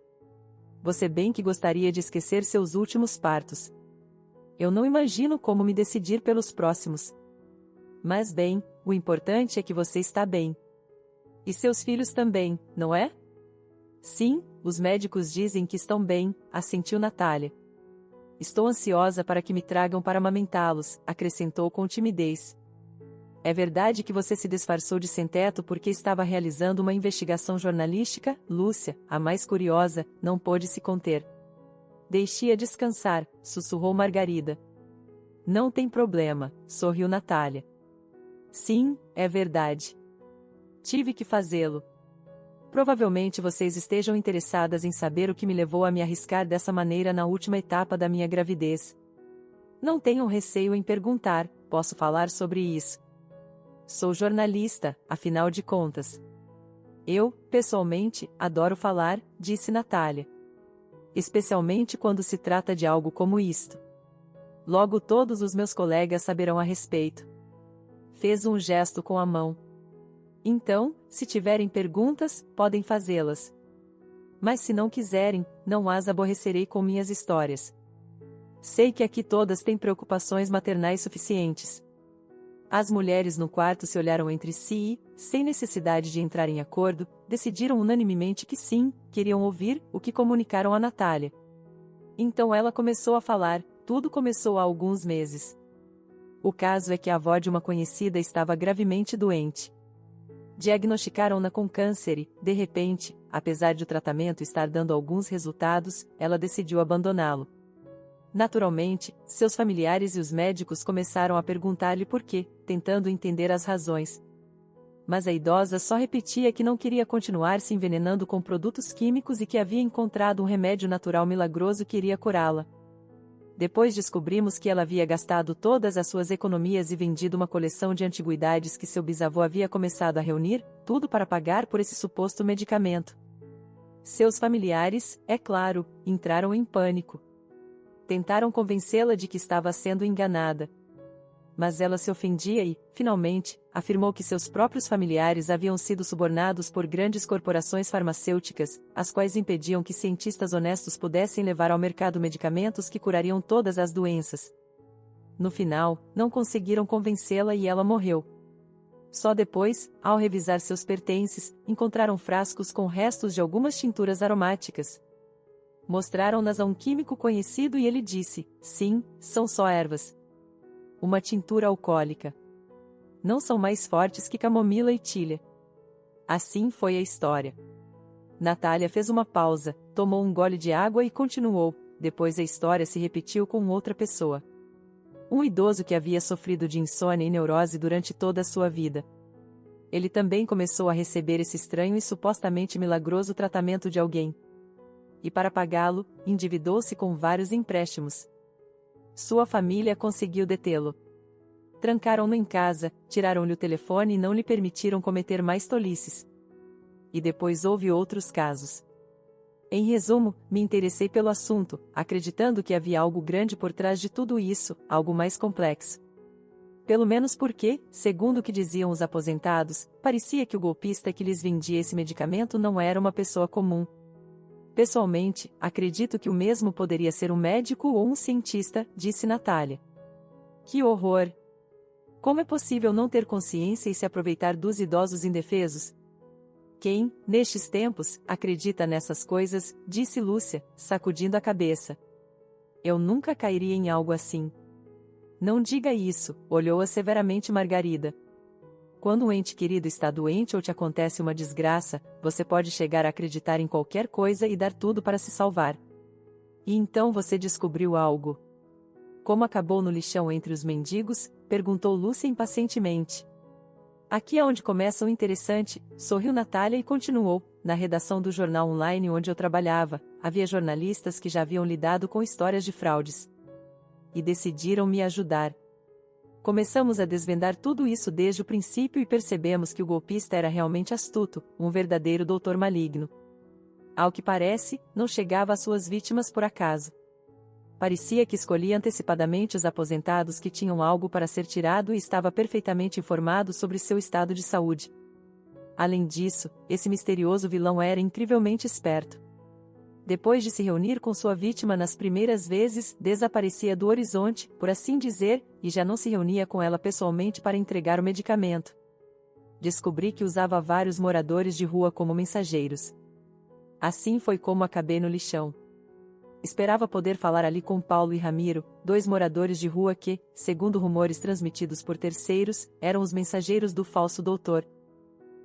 Você bem que gostaria de esquecer seus últimos partos. Eu não imagino como me decidir pelos próximos. Mas bem, o importante é que você está bem. E seus filhos também, não é? Sim, os médicos dizem que estão bem, assentiu Natália. Estou ansiosa para que me tragam para amamentá-los, acrescentou com timidez. É verdade que você se disfarçou de sem-teto porque estava realizando uma investigação jornalística? Lúcia, a mais curiosa, não pôde se conter. Deixe-a descansar, sussurrou Margarida. Não tem problema, sorriu Natália. Sim, é verdade. Tive que fazê-lo. Provavelmente vocês estejam interessadas em saber o que me levou a me arriscar dessa maneira na última etapa da minha gravidez. Não tenham receio em perguntar, posso falar sobre isso. Sou jornalista, afinal de contas. Eu, pessoalmente, adoro falar, disse Natália. Especialmente quando se trata de algo como isto. Logo todos os meus colegas saberão a respeito. Fez um gesto com a mão. Então, se tiverem perguntas, podem fazê-las. Mas se não quiserem, não as aborrecerei com minhas histórias. Sei que aqui todas têm preocupações maternais suficientes. As mulheres no quarto se olharam entre si e, sem necessidade de entrar em acordo, decidiram unanimemente que sim, queriam ouvir o que comunicaram a Natália. Então ela começou a falar, tudo começou há alguns meses. O caso é que a avó de uma conhecida estava gravemente doente. Diagnosticaram-na com câncer e, de repente, apesar de o tratamento estar dando alguns resultados, ela decidiu abandoná-lo. Naturalmente, seus familiares e os médicos começaram a perguntar-lhe por quê, tentando entender as razões. Mas a idosa só repetia que não queria continuar se envenenando com produtos químicos e que havia encontrado um remédio natural milagroso que iria curá-la. Depois descobrimos que ela havia gastado todas as suas economias e vendido uma coleção de antiguidades que seu bisavô havia começado a reunir, tudo para pagar por esse suposto medicamento. Seus familiares, é claro, entraram em pânico. Tentaram convencê-la de que estava sendo enganada. Mas ela se ofendia e, finalmente, afirmou que seus próprios familiares haviam sido subornados por grandes corporações farmacêuticas, as quais impediam que cientistas honestos pudessem levar ao mercado medicamentos que curariam todas as doenças. No final, não conseguiram convencê-la e ela morreu. Só depois, ao revisar seus pertences, encontraram frascos com restos de algumas tinturas aromáticas. Mostraram-nas a um químico conhecido e ele disse, sim, são só ervas. Uma tintura alcoólica. Não são mais fortes que camomila e tilha. Assim foi a história. Natália fez uma pausa, tomou um gole de água e continuou, depois a história se repetiu com outra pessoa. Um idoso que havia sofrido de insônia e neurose durante toda a sua vida. Ele também começou a receber esse estranho e supostamente milagroso tratamento de alguém. E para pagá-lo, endividou-se com vários empréstimos. Sua família conseguiu detê-lo. Trancaram-no em casa, tiraram-lhe o telefone e não lhe permitiram cometer mais tolices. E depois houve outros casos. Em resumo, me interessei pelo assunto, acreditando que havia algo grande por trás de tudo isso, algo mais complexo. Pelo menos porque, segundo o que diziam os aposentados, parecia que o golpista que lhes vendia esse medicamento não era uma pessoa comum. Pessoalmente, acredito que o mesmo poderia ser um médico ou um cientista, disse Natália. Que horror! Como é possível não ter consciência e se aproveitar dos idosos indefesos? Quem, nestes tempos, acredita nessas coisas, disse Lúcia, sacudindo a cabeça. Eu nunca cairia em algo assim. Não diga isso, olhou-a severamente Margarida. Quando um ente querido está doente ou te acontece uma desgraça, você pode chegar a acreditar em qualquer coisa e dar tudo para se salvar. E então você descobriu algo. Como acabou no lixão entre os mendigos? Perguntou Lúcia impacientemente. Aqui é onde começa o interessante, sorriu Natália e continuou. Na redação do jornal online onde eu trabalhava, havia jornalistas que já haviam lidado com histórias de fraudes. E decidiram me ajudar. Começamos a desvendar tudo isso desde o princípio e percebemos que o golpista era realmente astuto, um verdadeiro doutor maligno. Ao que parece, não chegava às suas vítimas por acaso. Parecia que escolhia antecipadamente os aposentados que tinham algo para ser tirado e estava perfeitamente informado sobre seu estado de saúde. Além disso, esse misterioso vilão era incrivelmente esperto. Depois de se reunir com sua vítima nas primeiras vezes, desaparecia do horizonte, por assim dizer, e já não se reunia com ela pessoalmente para entregar o medicamento. Descobri que usava vários moradores de rua como mensageiros. Assim foi como acabei no lixão. Esperava poder falar ali com Paulo e Ramiro, dois moradores de rua que, segundo rumores transmitidos por terceiros, eram os mensageiros do falso doutor.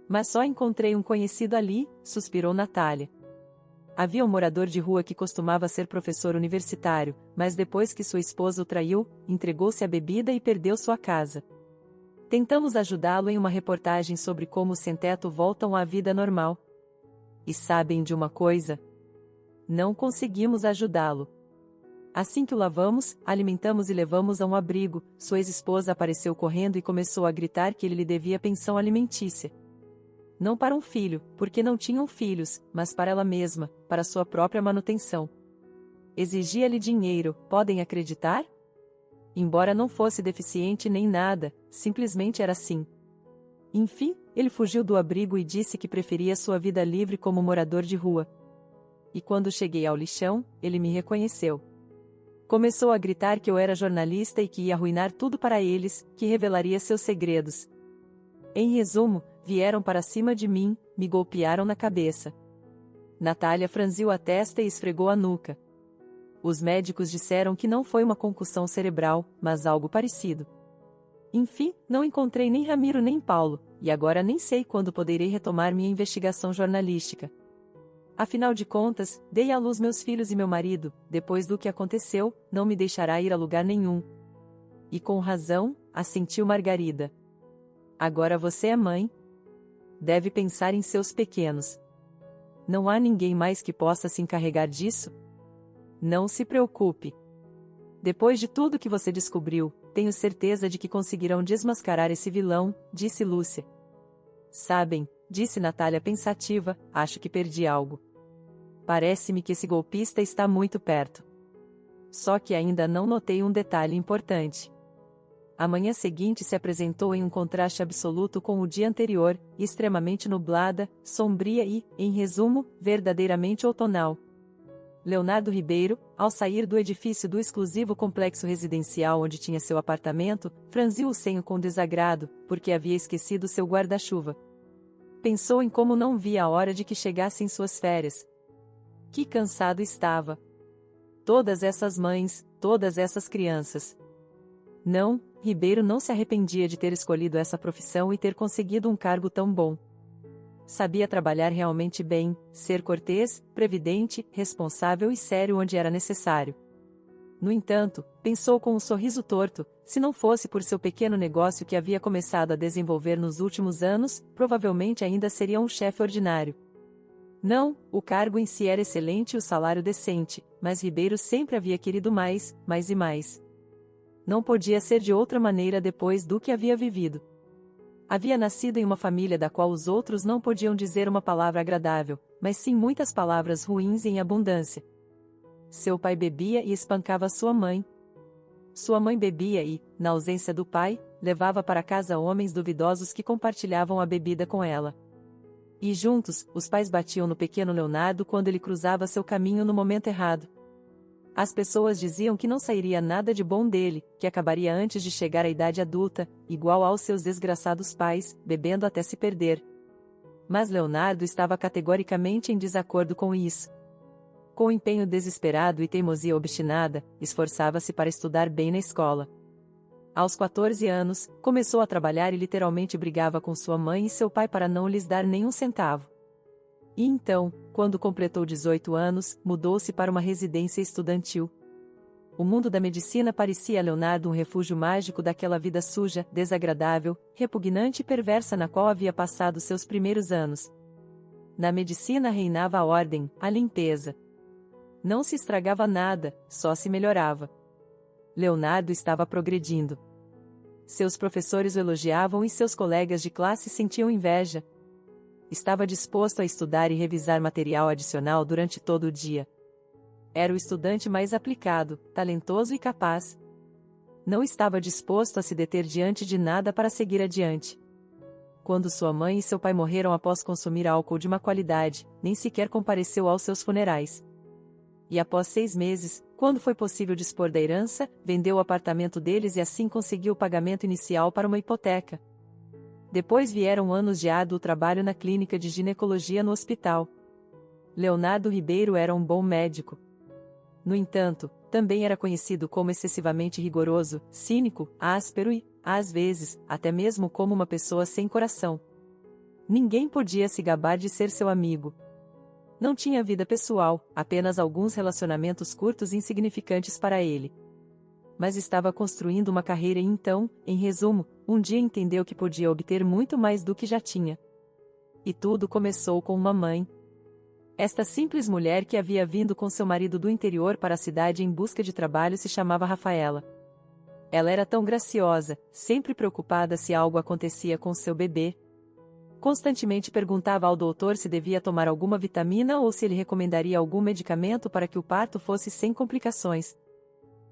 Mas só encontrei um conhecido ali, suspirou Natália. Havia um morador de rua que costumava ser professor universitário, mas depois que sua esposa o traiu, entregou-se à bebida e perdeu sua casa. Tentamos ajudá-lo em uma reportagem sobre como os sem-teto voltam à vida normal. E sabem de uma coisa? Não conseguimos ajudá-lo. Assim que o lavamos, alimentamos e levamos a um abrigo, sua ex-esposa apareceu correndo e começou a gritar que ele lhe devia pensão alimentícia. Não para um filho, porque não tinham filhos, mas para ela mesma, para sua própria manutenção. Exigia-lhe dinheiro, podem acreditar? Embora não fosse deficiente nem nada, simplesmente era assim. Enfim, ele fugiu do abrigo e disse que preferia sua vida livre como morador de rua. E quando cheguei ao lixão, ele me reconheceu. Começou a gritar que eu era jornalista e que ia arruinar tudo para eles, que revelaria seus segredos. Em resumo, vieram para cima de mim, me golpearam na cabeça. Natália franziu a testa e esfregou a nuca. Os médicos disseram que não foi uma concussão cerebral, mas algo parecido. Enfim, não encontrei nem Ramiro nem Paulo, e agora nem sei quando poderei retomar minha investigação jornalística. Afinal de contas, dei à luz meus filhos e meu marido, depois do que aconteceu, não me deixará ir a lugar nenhum. E com razão, assentiu Margarida. Agora você é mãe. Deve pensar em seus pequenos. Não há ninguém mais que possa se encarregar disso? Não se preocupe. Depois de tudo que você descobriu, tenho certeza de que conseguirão desmascarar esse vilão, disse Lúcia. Sabem, disse Natália pensativa, acho que perdi algo. Parece-me que esse golpista está muito perto. Só que ainda não notei um detalhe importante. A manhã seguinte se apresentou em um contraste absoluto com o dia anterior, extremamente nublada, sombria e, em resumo, verdadeiramente outonal. Leonardo Ribeiro, ao sair do edifício do exclusivo complexo residencial onde tinha seu apartamento, franziu o senho com desagrado, porque havia esquecido seu guarda-chuva. Pensou em como não via a hora de que chegassem suas férias. Que cansado estava. Todas essas mães, todas essas crianças. Não, Ribeiro não se arrependia de ter escolhido essa profissão e ter conseguido um cargo tão bom. Sabia trabalhar realmente bem, ser cortês, previdente, responsável e sério onde era necessário. No entanto, pensou com um sorriso torto, se não fosse por seu pequeno negócio que havia começado a desenvolver nos últimos anos, provavelmente ainda seria um chefe ordinário. Não, o cargo em si era excelente e o salário decente, mas Ribeiro sempre havia querido mais, mais e mais. Não podia ser de outra maneira depois do que havia vivido. Havia nascido em uma família da qual os outros não podiam dizer uma palavra agradável, mas sim muitas palavras ruins em abundância. Seu pai bebia e espancava sua mãe. Sua mãe bebia e, na ausência do pai, levava para casa homens duvidosos que compartilhavam a bebida com ela. E juntos, os pais batiam no pequeno Leonardo quando ele cruzava seu caminho no momento errado. As pessoas diziam que não sairia nada de bom dele, que acabaria antes de chegar à idade adulta, igual aos seus desgraçados pais, bebendo até se perder. Mas Leonardo estava categoricamente em desacordo com isso. Com empenho desesperado e teimosia obstinada, esforçava-se para estudar bem na escola. Aos 14 anos, começou a trabalhar e literalmente brigava com sua mãe e seu pai para não lhes dar nenhum centavo. E então, quando completou 18 anos, mudou-se para uma residência estudantil. O mundo da medicina parecia a Leonardo um refúgio mágico daquela vida suja, desagradável, repugnante e perversa na qual havia passado seus primeiros anos. Na medicina reinava a ordem, a limpeza. Não se estragava nada, só se melhorava. Leonardo estava progredindo. Seus professores o elogiavam e seus colegas de classe sentiam inveja. Estava disposto a estudar e revisar material adicional durante todo o dia. Era o estudante mais aplicado, talentoso e capaz. Não estava disposto a se deter diante de nada para seguir adiante. Quando sua mãe e seu pai morreram após consumir álcool de má qualidade, nem sequer compareceu aos seus funerais. E após 6 meses, quando foi possível dispor da herança, vendeu o apartamento deles e assim conseguiu o pagamento inicial para uma hipoteca. Depois vieram anos de árduo trabalho na clínica de ginecologia no hospital. Leonardo Ribeiro era um bom médico. No entanto, também era conhecido como excessivamente rigoroso, cínico, áspero e, às vezes, até mesmo como uma pessoa sem coração. Ninguém podia se gabar de ser seu amigo. Não tinha vida pessoal, apenas alguns relacionamentos curtos e insignificantes para ele. Mas estava construindo uma carreira e então, em resumo, um dia entendeu que podia obter muito mais do que já tinha. E tudo começou com uma mãe. Esta simples mulher que havia vindo com seu marido do interior para a cidade em busca de trabalho se chamava Rafaela. Ela era tão graciosa, sempre preocupada se algo acontecia com seu bebê. Constantemente perguntava ao doutor se devia tomar alguma vitamina ou se ele recomendaria algum medicamento para que o parto fosse sem complicações.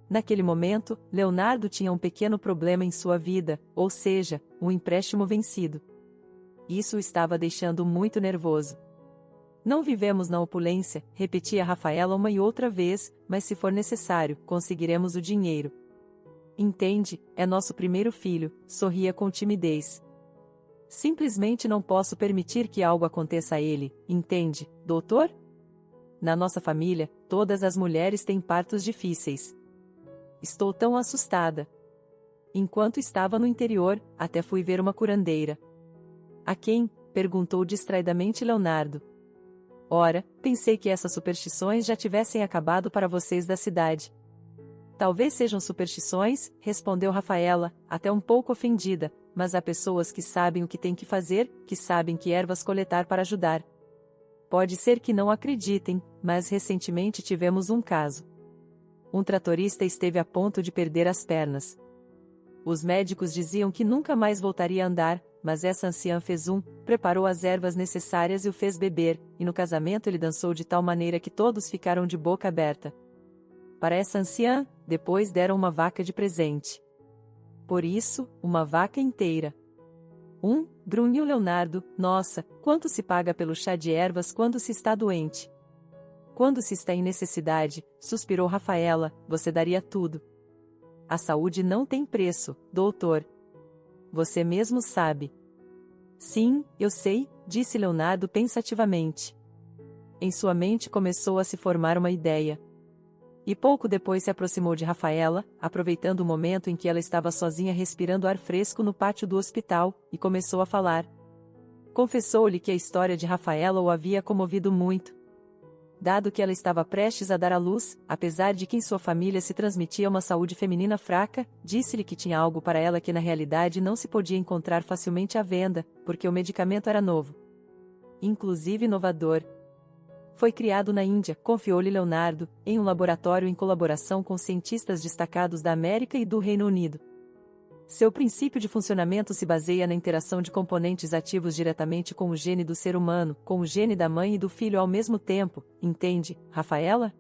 Naquele momento, Leonardo tinha um pequeno problema em sua vida, ou seja, um empréstimo vencido. Isso o estava deixando muito nervoso. Não vivemos na opulência, repetia Rafaela uma e outra vez, mas se for necessário, conseguiremos o dinheiro. Entende, é nosso primeiro filho, sorria com timidez. Simplesmente não posso permitir que algo aconteça a ele, entende, doutor? Na nossa família, todas as mulheres têm partos difíceis. Estou tão assustada. Enquanto estava no interior, até fui ver uma curandeira. A quem? Perguntou distraidamente Leonardo. Ora, pensei que essas superstições já tivessem acabado para vocês da cidade. Talvez sejam superstições, respondeu Rafaela, até um pouco ofendida, mas há pessoas que sabem o que têm que fazer, que sabem que ervas coletar para ajudar. Pode ser que não acreditem, mas recentemente tivemos um caso. Um tratorista esteve a ponto de perder as pernas. Os médicos diziam que nunca mais voltaria a andar, mas essa anciã preparou as ervas necessárias e o fez beber, e no casamento ele dançou de tal maneira que todos ficaram de boca aberta. Para essa anciã, depois deram uma vaca de presente. Por isso, uma vaca inteira. Grunhiu Leonardo, nossa, quanto se paga pelo chá de ervas quando se está doente? Quando se está em necessidade, suspirou Rafaela, você daria tudo. A saúde não tem preço, doutor. Você mesmo sabe. Sim, eu sei, disse Leonardo pensativamente. Em sua mente começou a se formar uma ideia. E pouco depois se aproximou de Rafaela, aproveitando o momento em que ela estava sozinha respirando ar fresco no pátio do hospital, e começou a falar. Confessou-lhe que a história de Rafaela o havia comovido muito. Dado que ela estava prestes a dar à luz, apesar de que em sua família se transmitia uma saúde feminina fraca, disse-lhe que tinha algo para ela que na realidade não se podia encontrar facilmente à venda, porque o medicamento era novo. Inclusive inovador. Foi criado na Índia, confiou-lhe Leonardo, em um laboratório em colaboração com cientistas destacados da América e do Reino Unido. Seu princípio de funcionamento se baseia na interação de componentes ativos diretamente com o gene do ser humano, com o gene da mãe e do filho ao mesmo tempo, entende, Rafaela?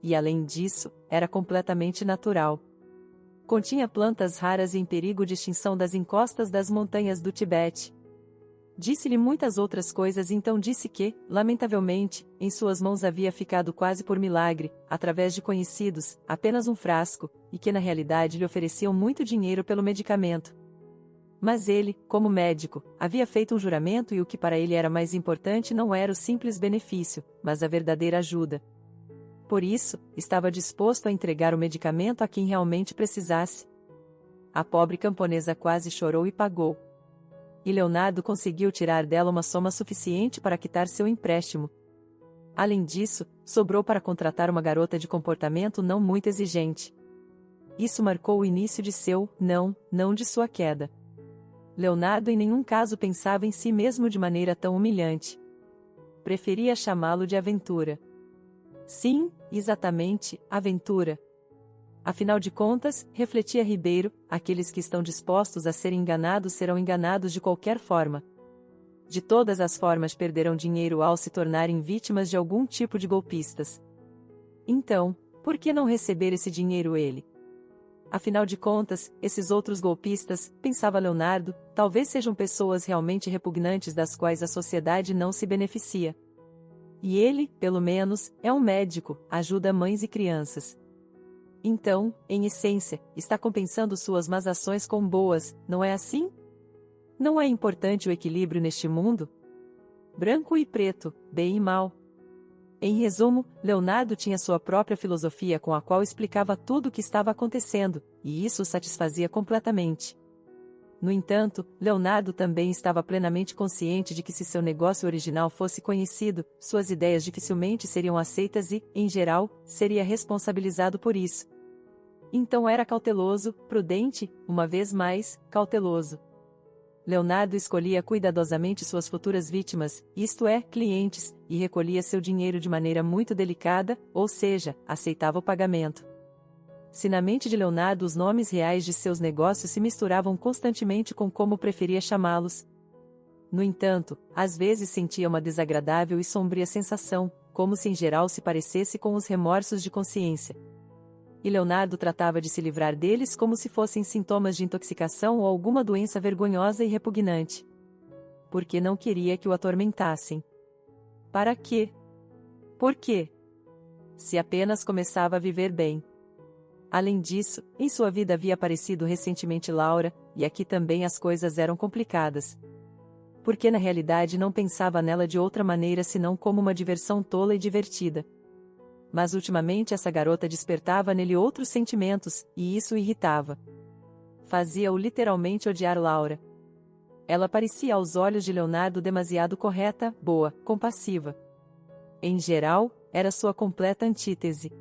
E além disso, era completamente natural. Continha plantas raras e em perigo de extinção das encostas das montanhas do Tibete. Disse-lhe muitas outras coisas e então disse que, lamentavelmente, em suas mãos havia ficado quase por milagre, através de conhecidos, apenas um frasco, e que na realidade lhe ofereciam muito dinheiro pelo medicamento. Mas ele, como médico, havia feito um juramento e o que para ele era mais importante não era o simples benefício, mas a verdadeira ajuda. Por isso, estava disposto a entregar o medicamento a quem realmente precisasse. A pobre camponesa quase chorou e pagou. E Leonardo conseguiu tirar dela uma soma suficiente para quitar seu empréstimo. Além disso, sobrou para contratar uma garota de comportamento não muito exigente. Isso marcou o início de seu, não de sua queda. Leonardo em nenhum caso pensava em si mesmo de maneira tão humilhante. Preferia chamá-lo de aventura. Sim, exatamente, aventura. Afinal de contas, refletia Ribeiro, aqueles que estão dispostos a ser enganados serão enganados de qualquer forma. De todas as formas perderão dinheiro ao se tornarem vítimas de algum tipo de golpistas. Então, por que não receber esse dinheiro ele? Afinal de contas, esses outros golpistas, pensava Leonardo, talvez sejam pessoas realmente repugnantes das quais a sociedade não se beneficia. E ele, pelo menos, é um médico, ajuda mães e crianças. Então, em essência, está compensando suas más ações com boas, não é assim? Não é importante o equilíbrio neste mundo? Branco e preto, bem e mal. Em resumo, Leonardo tinha sua própria filosofia com a qual explicava tudo o que estava acontecendo, e isso o satisfazia completamente. No entanto, Leonardo também estava plenamente consciente de que se seu negócio original fosse conhecido, suas ideias dificilmente seriam aceitas e, em geral, seria responsabilizado por isso. Então era cauteloso, prudente, uma vez mais, cauteloso. Leonardo escolhia cuidadosamente suas futuras vítimas, isto é, clientes, e recolhia seu dinheiro de maneira muito delicada, ou seja, aceitava o pagamento. Se na mente de Leonardo os nomes reais de seus negócios se misturavam constantemente com como preferia chamá-los. No entanto, às vezes sentia uma desagradável e sombria sensação, como se em geral se parecesse com os remorsos de consciência. E Leonardo tratava de se livrar deles como se fossem sintomas de intoxicação ou alguma doença vergonhosa e repugnante. Porque não queria que o atormentassem. Para quê? Por quê? Se apenas começava a viver bem. Além disso, em sua vida havia aparecido recentemente Laura, e aqui também as coisas eram complicadas. Porque na realidade não pensava nela de outra maneira senão como uma diversão tola e divertida. Mas ultimamente essa garota despertava nele outros sentimentos, e isso o irritava. Fazia-o literalmente odiar Laura. Ela parecia aos olhos de Leonardo demasiado correta, boa, compassiva. Em geral, era sua completa antítese.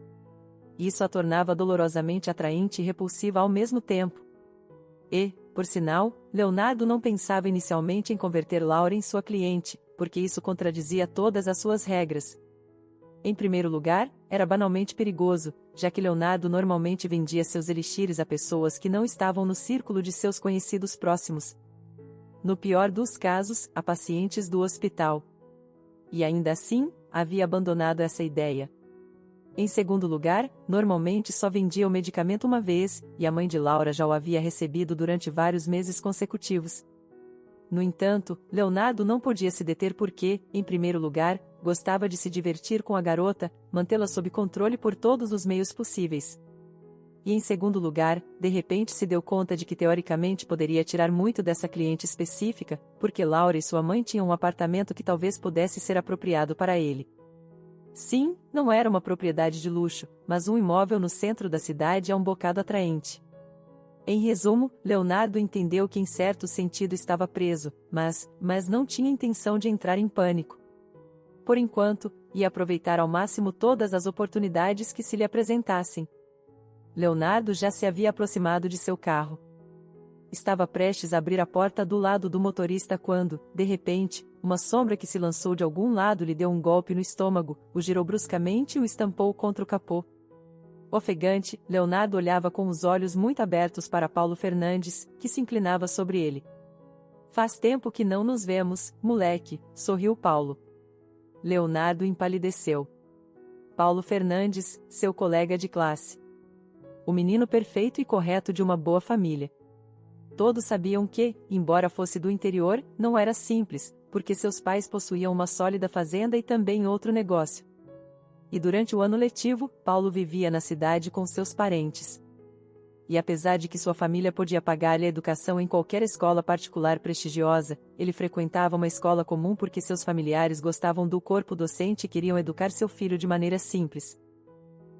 Isso a tornava dolorosamente atraente e repulsiva ao mesmo tempo. E, por sinal, Leonardo não pensava inicialmente em converter Laura em sua cliente, porque isso contradizia todas as suas regras. Em primeiro lugar, era banalmente perigoso, já que Leonardo normalmente vendia seus elixires a pessoas que não estavam no círculo de seus conhecidos próximos. No pior dos casos, a pacientes do hospital. E ainda assim, havia abandonado essa ideia. Em segundo lugar, normalmente só vendia o medicamento uma vez, e a mãe de Laura já o havia recebido durante vários meses consecutivos. No entanto, Leonardo não podia se deter porque, em primeiro lugar, gostava de se divertir com a garota, mantê-la sob controle por todos os meios possíveis. E em segundo lugar, de repente se deu conta de que teoricamente poderia tirar muito dessa cliente específica, porque Laura e sua mãe tinham um apartamento que talvez pudesse ser apropriado para ele. Sim, não era uma propriedade de luxo, mas um imóvel no centro da cidade é um bocado atraente. Em resumo, Leonardo entendeu que em certo sentido estava preso, mas não tinha intenção de entrar em pânico. Por enquanto, ia aproveitar ao máximo todas as oportunidades que se lhe apresentassem. Leonardo já se havia aproximado de seu carro. Estava prestes a abrir a porta do lado do motorista quando, de repente, uma sombra que se lançou de algum lado lhe deu um golpe no estômago, o girou bruscamente e o estampou contra o capô. Ofegante, Leonardo olhava com os olhos muito abertos para Paulo Fernandes, que se inclinava sobre ele. Faz tempo que não nos vemos, moleque, sorriu Paulo. Leonardo empalideceu. Paulo Fernandes, seu colega de classe. O menino perfeito e correto de uma boa família. Todos sabiam que, embora fosse do interior, não era simples, porque seus pais possuíam uma sólida fazenda e também outro negócio. E durante o ano letivo, Paulo vivia na cidade com seus parentes. E apesar de que sua família podia pagar-lhe a educação em qualquer escola particular prestigiosa, ele frequentava uma escola comum porque seus familiares gostavam do corpo docente e queriam educar seu filho de maneira simples.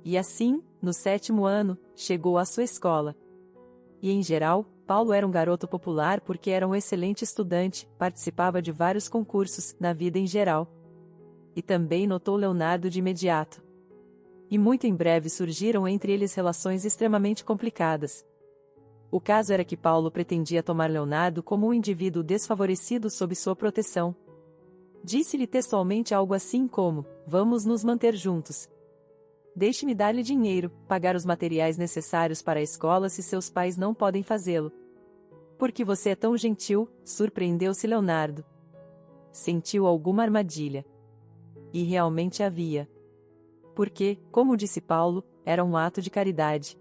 E assim, no 7º ano, chegou à sua escola. E em geral, Paulo era um garoto popular porque era um excelente estudante, participava de vários concursos, na vida em geral. E também notou Leonardo de imediato. E muito em breve surgiram entre eles relações extremamente complicadas. O caso era que Paulo pretendia tomar Leonardo como um indivíduo desfavorecido sob sua proteção. Disse-lhe textualmente algo assim como: "Vamos nos manter juntos. Deixe-me dar-lhe dinheiro, pagar os materiais necessários para a escola se seus pais não podem fazê-lo. Porque você é tão gentil", surpreendeu-se Leonardo. Sentiu alguma armadilha. E realmente havia. Porque, como disse Paulo, era um ato de caridade.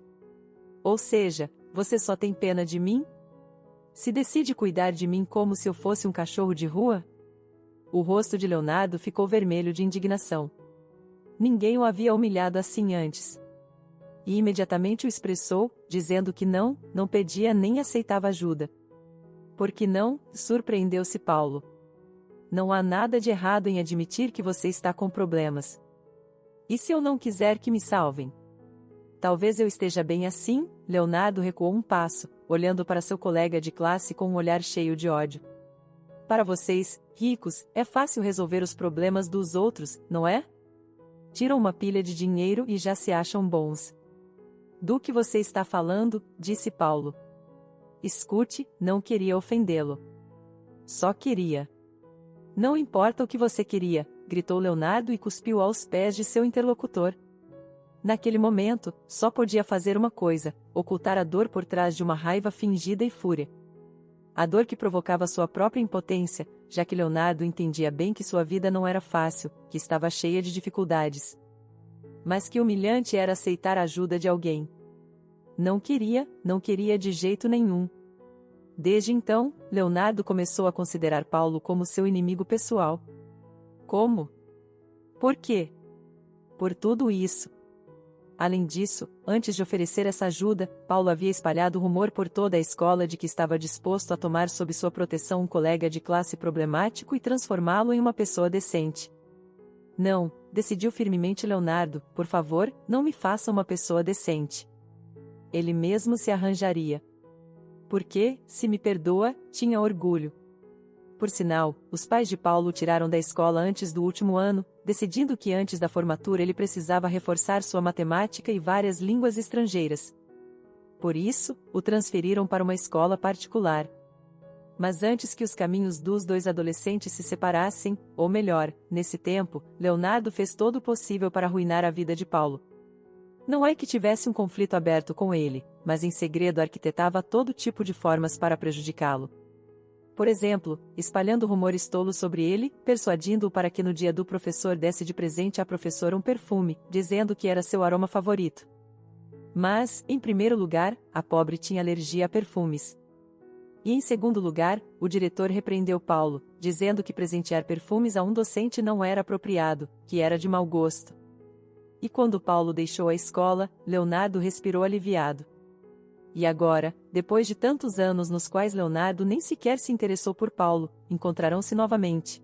Ou seja, você só tem pena de mim? Se decide cuidar de mim como se eu fosse um cachorro de rua? O rosto de Leonardo ficou vermelho de indignação. Ninguém o havia humilhado assim antes. E imediatamente o expressou, dizendo que não pedia nem aceitava ajuda. Por que não? Surpreendeu-se Paulo. Não há nada de errado em admitir que você está com problemas. E se eu não quiser que me salvem? Talvez eu esteja bem assim. Leonardo recuou um passo, olhando para seu colega de classe com um olhar cheio de ódio. Para vocês, ricos, é fácil resolver os problemas dos outros, não é? Tiram uma pilha de dinheiro e já se acham bons. Do que você está falando? Disse Paulo. Escute, não queria ofendê-lo. Só queria. Não importa o que você queria, gritou Leonardo e cuspiu aos pés de seu interlocutor. Naquele momento, só podia fazer uma coisa: ocultar a dor por trás de uma raiva fingida e fúria. A dor que provocava sua própria impotência, já que Leonardo entendia bem que sua vida não era fácil, que estava cheia de dificuldades. Mas que humilhante era aceitar a ajuda de alguém. Não queria de jeito nenhum. Desde então, Leonardo começou a considerar Paulo como seu inimigo pessoal. Como? Por quê? Por tudo isso. Além disso, antes de oferecer essa ajuda, Paulo havia espalhado rumor por toda a escola de que estava disposto a tomar sob sua proteção um colega de classe problemático e transformá-lo em uma pessoa decente. Não, decidiu firmemente Leonardo, por favor, não me faça uma pessoa decente. Ele mesmo se arranjaria. Porque, se me perdoa, tinha orgulho. Por sinal, os pais de Paulo o tiraram da escola antes do último ano, decidindo que antes da formatura ele precisava reforçar sua matemática e várias línguas estrangeiras. Por isso, o transferiram para uma escola particular. Mas antes que os caminhos dos dois adolescentes se separassem, ou melhor, nesse tempo, Leonardo fez todo o possível para arruinar a vida de Paulo. Não é que tivesse um conflito aberto com ele, mas em segredo arquitetava todo tipo de formas para prejudicá-lo. Por exemplo, espalhando rumores tolos sobre ele, persuadindo-o para que no dia do professor desse de presente à professora um perfume, dizendo que era seu aroma favorito. Mas, em primeiro lugar, a pobre tinha alergia a perfumes. E em segundo lugar, o diretor repreendeu Paulo, dizendo que presentear perfumes a um docente não era apropriado, que era de mau gosto. E quando Paulo deixou a escola, Leonardo respirou aliviado. E agora, depois de tantos anos nos quais Leonardo nem sequer se interessou por Paulo, encontrarão-se novamente.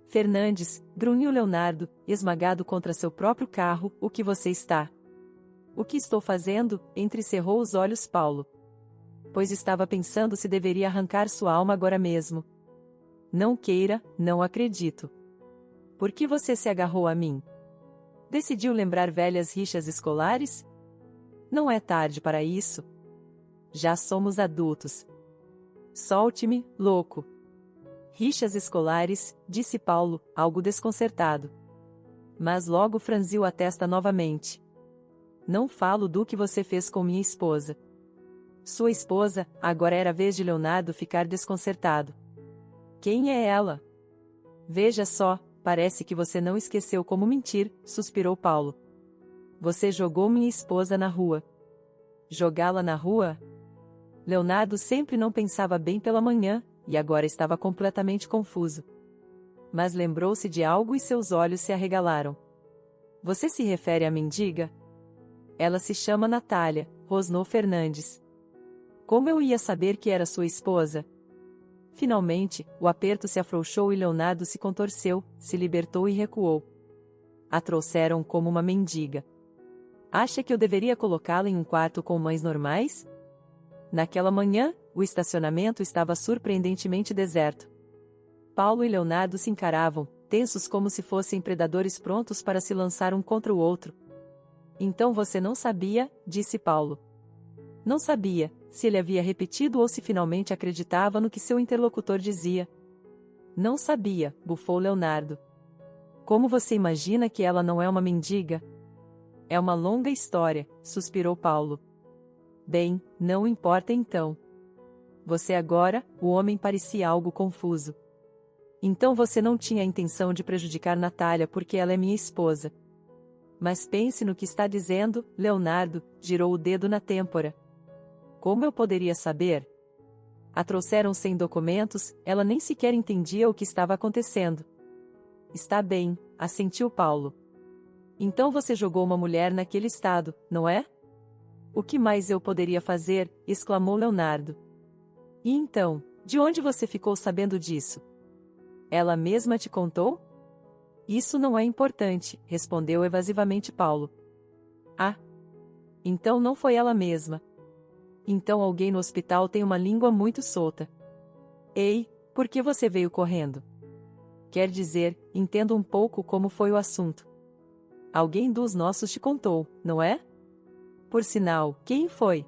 Fernandes, grunhiu Leonardo, esmagado contra seu próprio carro, o que você está? O que estou fazendo? Entrecerrou os olhos Paulo. Pois estava pensando se deveria arrancar sua alma agora mesmo. Não queira, não acredito. Por que você se agarrou a mim? Decidiu lembrar velhas rixas escolares? Não é tarde para isso. Já somos adultos. Solte-me, louco. Rixas escolares, disse Paulo, algo desconcertado. Mas logo franziu a testa novamente. Não falo do que você fez com minha esposa. Sua esposa, agora era a vez de Leonardo ficar desconcertado. Quem é ela? Veja só, parece que você não esqueceu como mentir, suspirou Paulo. Você jogou minha esposa na rua. Jogá-la na rua? Leonardo sempre não pensava bem pela manhã, e agora estava completamente confuso. Mas lembrou-se de algo e seus olhos se arregalaram. Você se refere à mendiga? Ela se chama Natália, rosnou Fernandes. Como eu ia saber que era sua esposa? Finalmente, o aperto se afrouxou e Leonardo se contorceu, se libertou e recuou. A trouxeram como uma mendiga. Acha que eu deveria colocá-la em um quarto com mães normais? Naquela manhã, o estacionamento estava surpreendentemente deserto. Paulo e Leonardo se encaravam, tensos como se fossem predadores prontos para se lançar um contra o outro. Então você não sabia, disse Paulo. Não sabia, se ele havia repetido ou se finalmente acreditava no que seu interlocutor dizia. Não sabia, bufou Leonardo. Como você imagina que ela não é uma mendiga? É uma longa história, suspirou Paulo. Bem, não importa então. Você agora, o homem parecia algo confuso. Então você não tinha a intenção de prejudicar Natália porque ela é minha esposa. Mas pense no que está dizendo, Leonardo, girou o dedo na têmpora. Como eu poderia saber? A trouxeram sem documentos, ela nem sequer entendia o que estava acontecendo. Está bem, assentiu Paulo. Então você jogou uma mulher naquele estado, não é? O que mais eu poderia fazer? Exclamou Leonardo. E então, de onde você ficou sabendo disso? Ela mesma te contou? Isso não é importante, respondeu evasivamente Paulo. Ah! Então não foi ela mesma. Então alguém no hospital tem uma língua muito solta. Ei, por que você veio correndo? Quer dizer, entendo um pouco como foi o assunto. Alguém dos nossos te contou, não é? Por sinal, quem foi?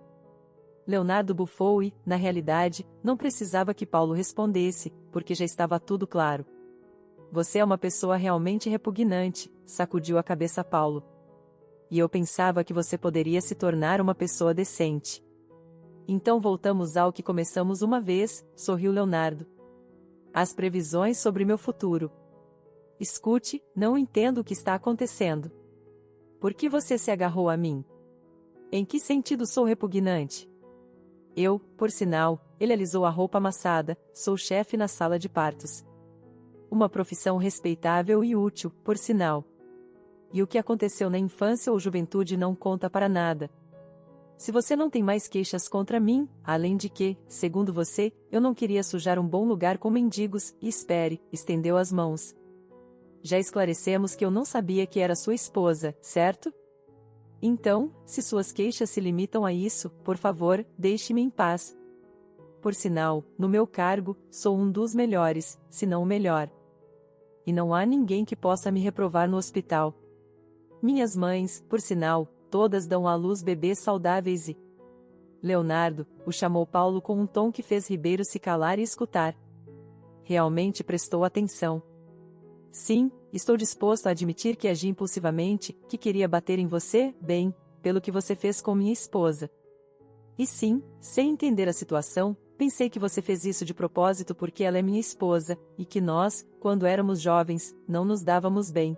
Leonardo bufou e, na realidade, não precisava que Paulo respondesse, porque já estava tudo claro. Você é uma pessoa realmente repugnante, sacudiu a cabeça Paulo. E eu pensava que você poderia se tornar uma pessoa decente. Então voltamos ao que começamos uma vez, sorriu Leonardo. As previsões sobre meu futuro. Escute, não entendo o que está acontecendo. Por que você se agarrou a mim? Em que sentido sou repugnante? Eu, por sinal, ele alisou a roupa amassada, sou chefe na sala de partos. Uma profissão respeitável e útil, por sinal. E o que aconteceu na infância ou juventude não conta para nada. Se você não tem mais queixas contra mim, além de que, segundo você, eu não queria sujar um bom lugar com mendigos, espere, estendeu as mãos. Já esclarecemos que eu não sabia que era sua esposa, certo? Então, se suas queixas se limitam a isso, por favor, deixe-me em paz. Por sinal, no meu cargo, sou um dos melhores, se não o melhor. E não há ninguém que possa me reprovar no hospital. Minhas mães, por sinal, todas dão à luz bebês saudáveis e... Leonardo, o chamou Paulo com um tom que fez Ribeiro se calar e escutar. Realmente prestou atenção. Sim, estou disposto a admitir que agi impulsivamente, que queria bater em você, bem, pelo que você fez com minha esposa. E sim, sem entender a situação, pensei que você fez isso de propósito porque ela é minha esposa, e que nós, quando éramos jovens, não nos dávamos bem.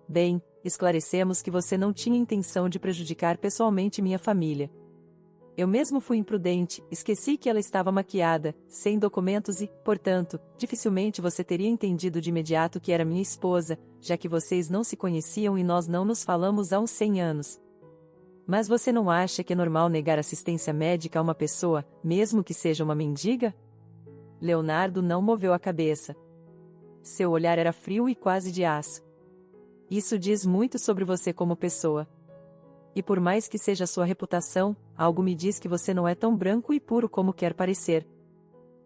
Bem, esclarecemos que você não tinha intenção de prejudicar pessoalmente minha família. Eu mesmo fui imprudente, esqueci que ela estava maquiada, sem documentos e, portanto, dificilmente você teria entendido de imediato que era minha esposa, já que vocês não se conheciam e nós não nos falamos há uns 100 anos. Mas você não acha que é normal negar assistência médica a uma pessoa, mesmo que seja uma mendiga? Leonardo não moveu a cabeça. Seu olhar era frio e quase de aço. Isso diz muito sobre você como pessoa. E por mais que seja sua reputação, algo me diz que você não é tão branco e puro como quer parecer.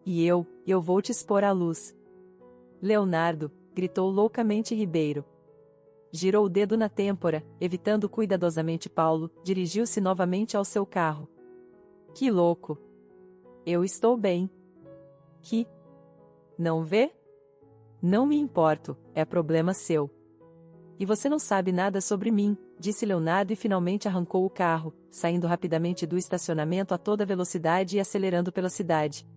E eu vou te expor à luz. Leonardo, gritou loucamente Ribeiro. Girou o dedo na têmpora, evitando cuidadosamente Paulo, dirigiu-se novamente ao seu carro. Que louco! Eu estou bem. Que? Não vê? Não me importo, é problema seu. E você não sabe nada sobre mim, disse Leonardo e finalmente arrancou o carro, saindo rapidamente do estacionamento a toda velocidade e acelerando pela cidade.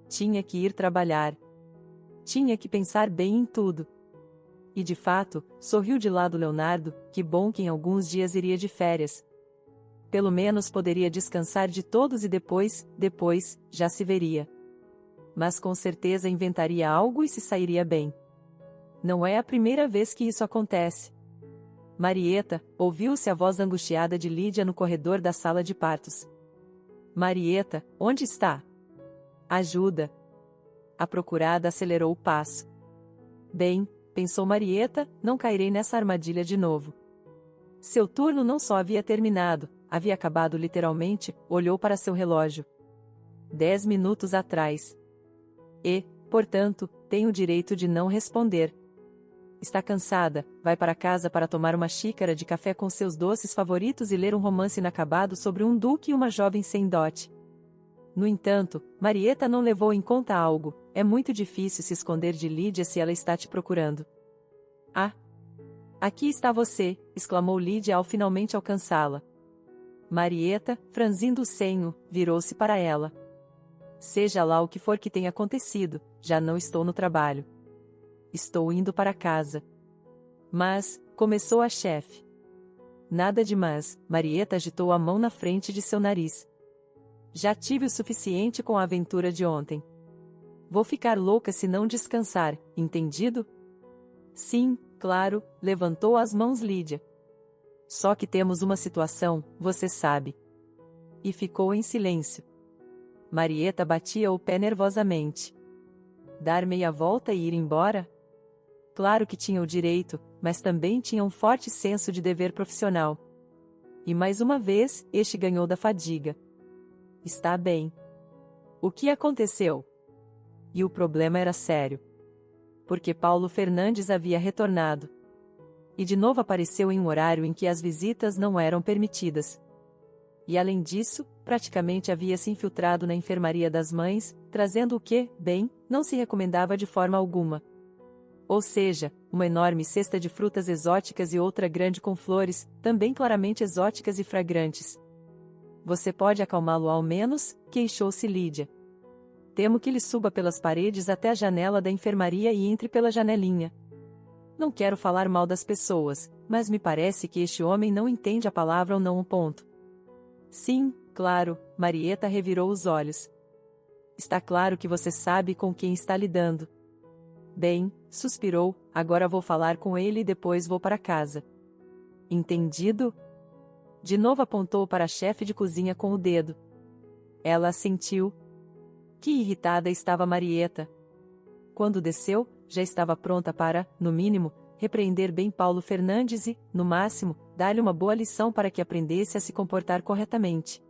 Tinha que ir trabalhar. Tinha que pensar bem em tudo. E de fato, sorriu de lado Leonardo, que bom que em alguns dias iria de férias. Pelo menos poderia descansar de todos e depois, já se veria. Mas com certeza inventaria algo e se sairia bem. Não é a primeira vez que isso acontece. Marieta, ouviu-se a voz angustiada de Lídia no corredor da sala de partos. Marieta, onde está? Ajuda. A procurada acelerou o passo. Bem, pensou Marieta, não cairei nessa armadilha de novo. Seu turno não só havia terminado, havia acabado literalmente, olhou para seu relógio. 10 minutos atrás. E, portanto, tem o direito de não responder. Está cansada, vai para casa para tomar uma xícara de café com seus doces favoritos e ler um romance inacabado sobre um duque e uma jovem sem dote. No entanto, Marieta não levou em conta algo: é muito difícil se esconder de Lídia se ela está te procurando. Ah! Aqui está você, exclamou Lídia ao finalmente alcançá-la. Marieta, franzindo o senho, virou-se para ela. Seja lá o que for que tenha acontecido, já não estou no trabalho. Estou indo para casa. Mas, começou a chefe. Nada de mas, Marieta agitou a mão na frente de seu nariz. Já tive o suficiente com a aventura de ontem. Vou ficar louca se não descansar, entendido? Sim, claro, levantou as mãos Lídia. Só que temos uma situação, você sabe. E ficou em silêncio. Marieta batia o pé nervosamente. Dar meia volta e ir embora? Claro que tinha o direito, mas também tinha um forte senso de dever profissional. E mais uma vez, este ganhou da fadiga. Está bem. O que aconteceu? E o problema era sério. Porque Paulo Fernandes havia retornado. E de novo apareceu em um horário em que as visitas não eram permitidas. E além disso, praticamente havia se infiltrado na enfermaria das mães, trazendo o que, bem, não se recomendava de forma alguma. Ou seja, uma enorme cesta de frutas exóticas e outra grande com flores, também claramente exóticas e fragrantes. Você pode acalmá-lo ao menos? Queixou-se Lídia. Temo que ele suba pelas paredes até a janela da enfermaria e entre pela janelinha. Não quero falar mal das pessoas, mas me parece que este homem não entende a palavra ou não um ponto. Sim, claro, Marieta revirou os olhos. Está claro que você sabe com quem está lidando. Bem, suspirou, agora vou falar com ele e depois vou para casa. Entendido? De novo apontou para a chefe de cozinha com o dedo. Ela assentiu. Que irritada estava Marieta. Quando desceu, já estava pronta para, no mínimo, repreender bem Paulo Fernandes e, no máximo, dar-lhe uma boa lição para que aprendesse a se comportar corretamente.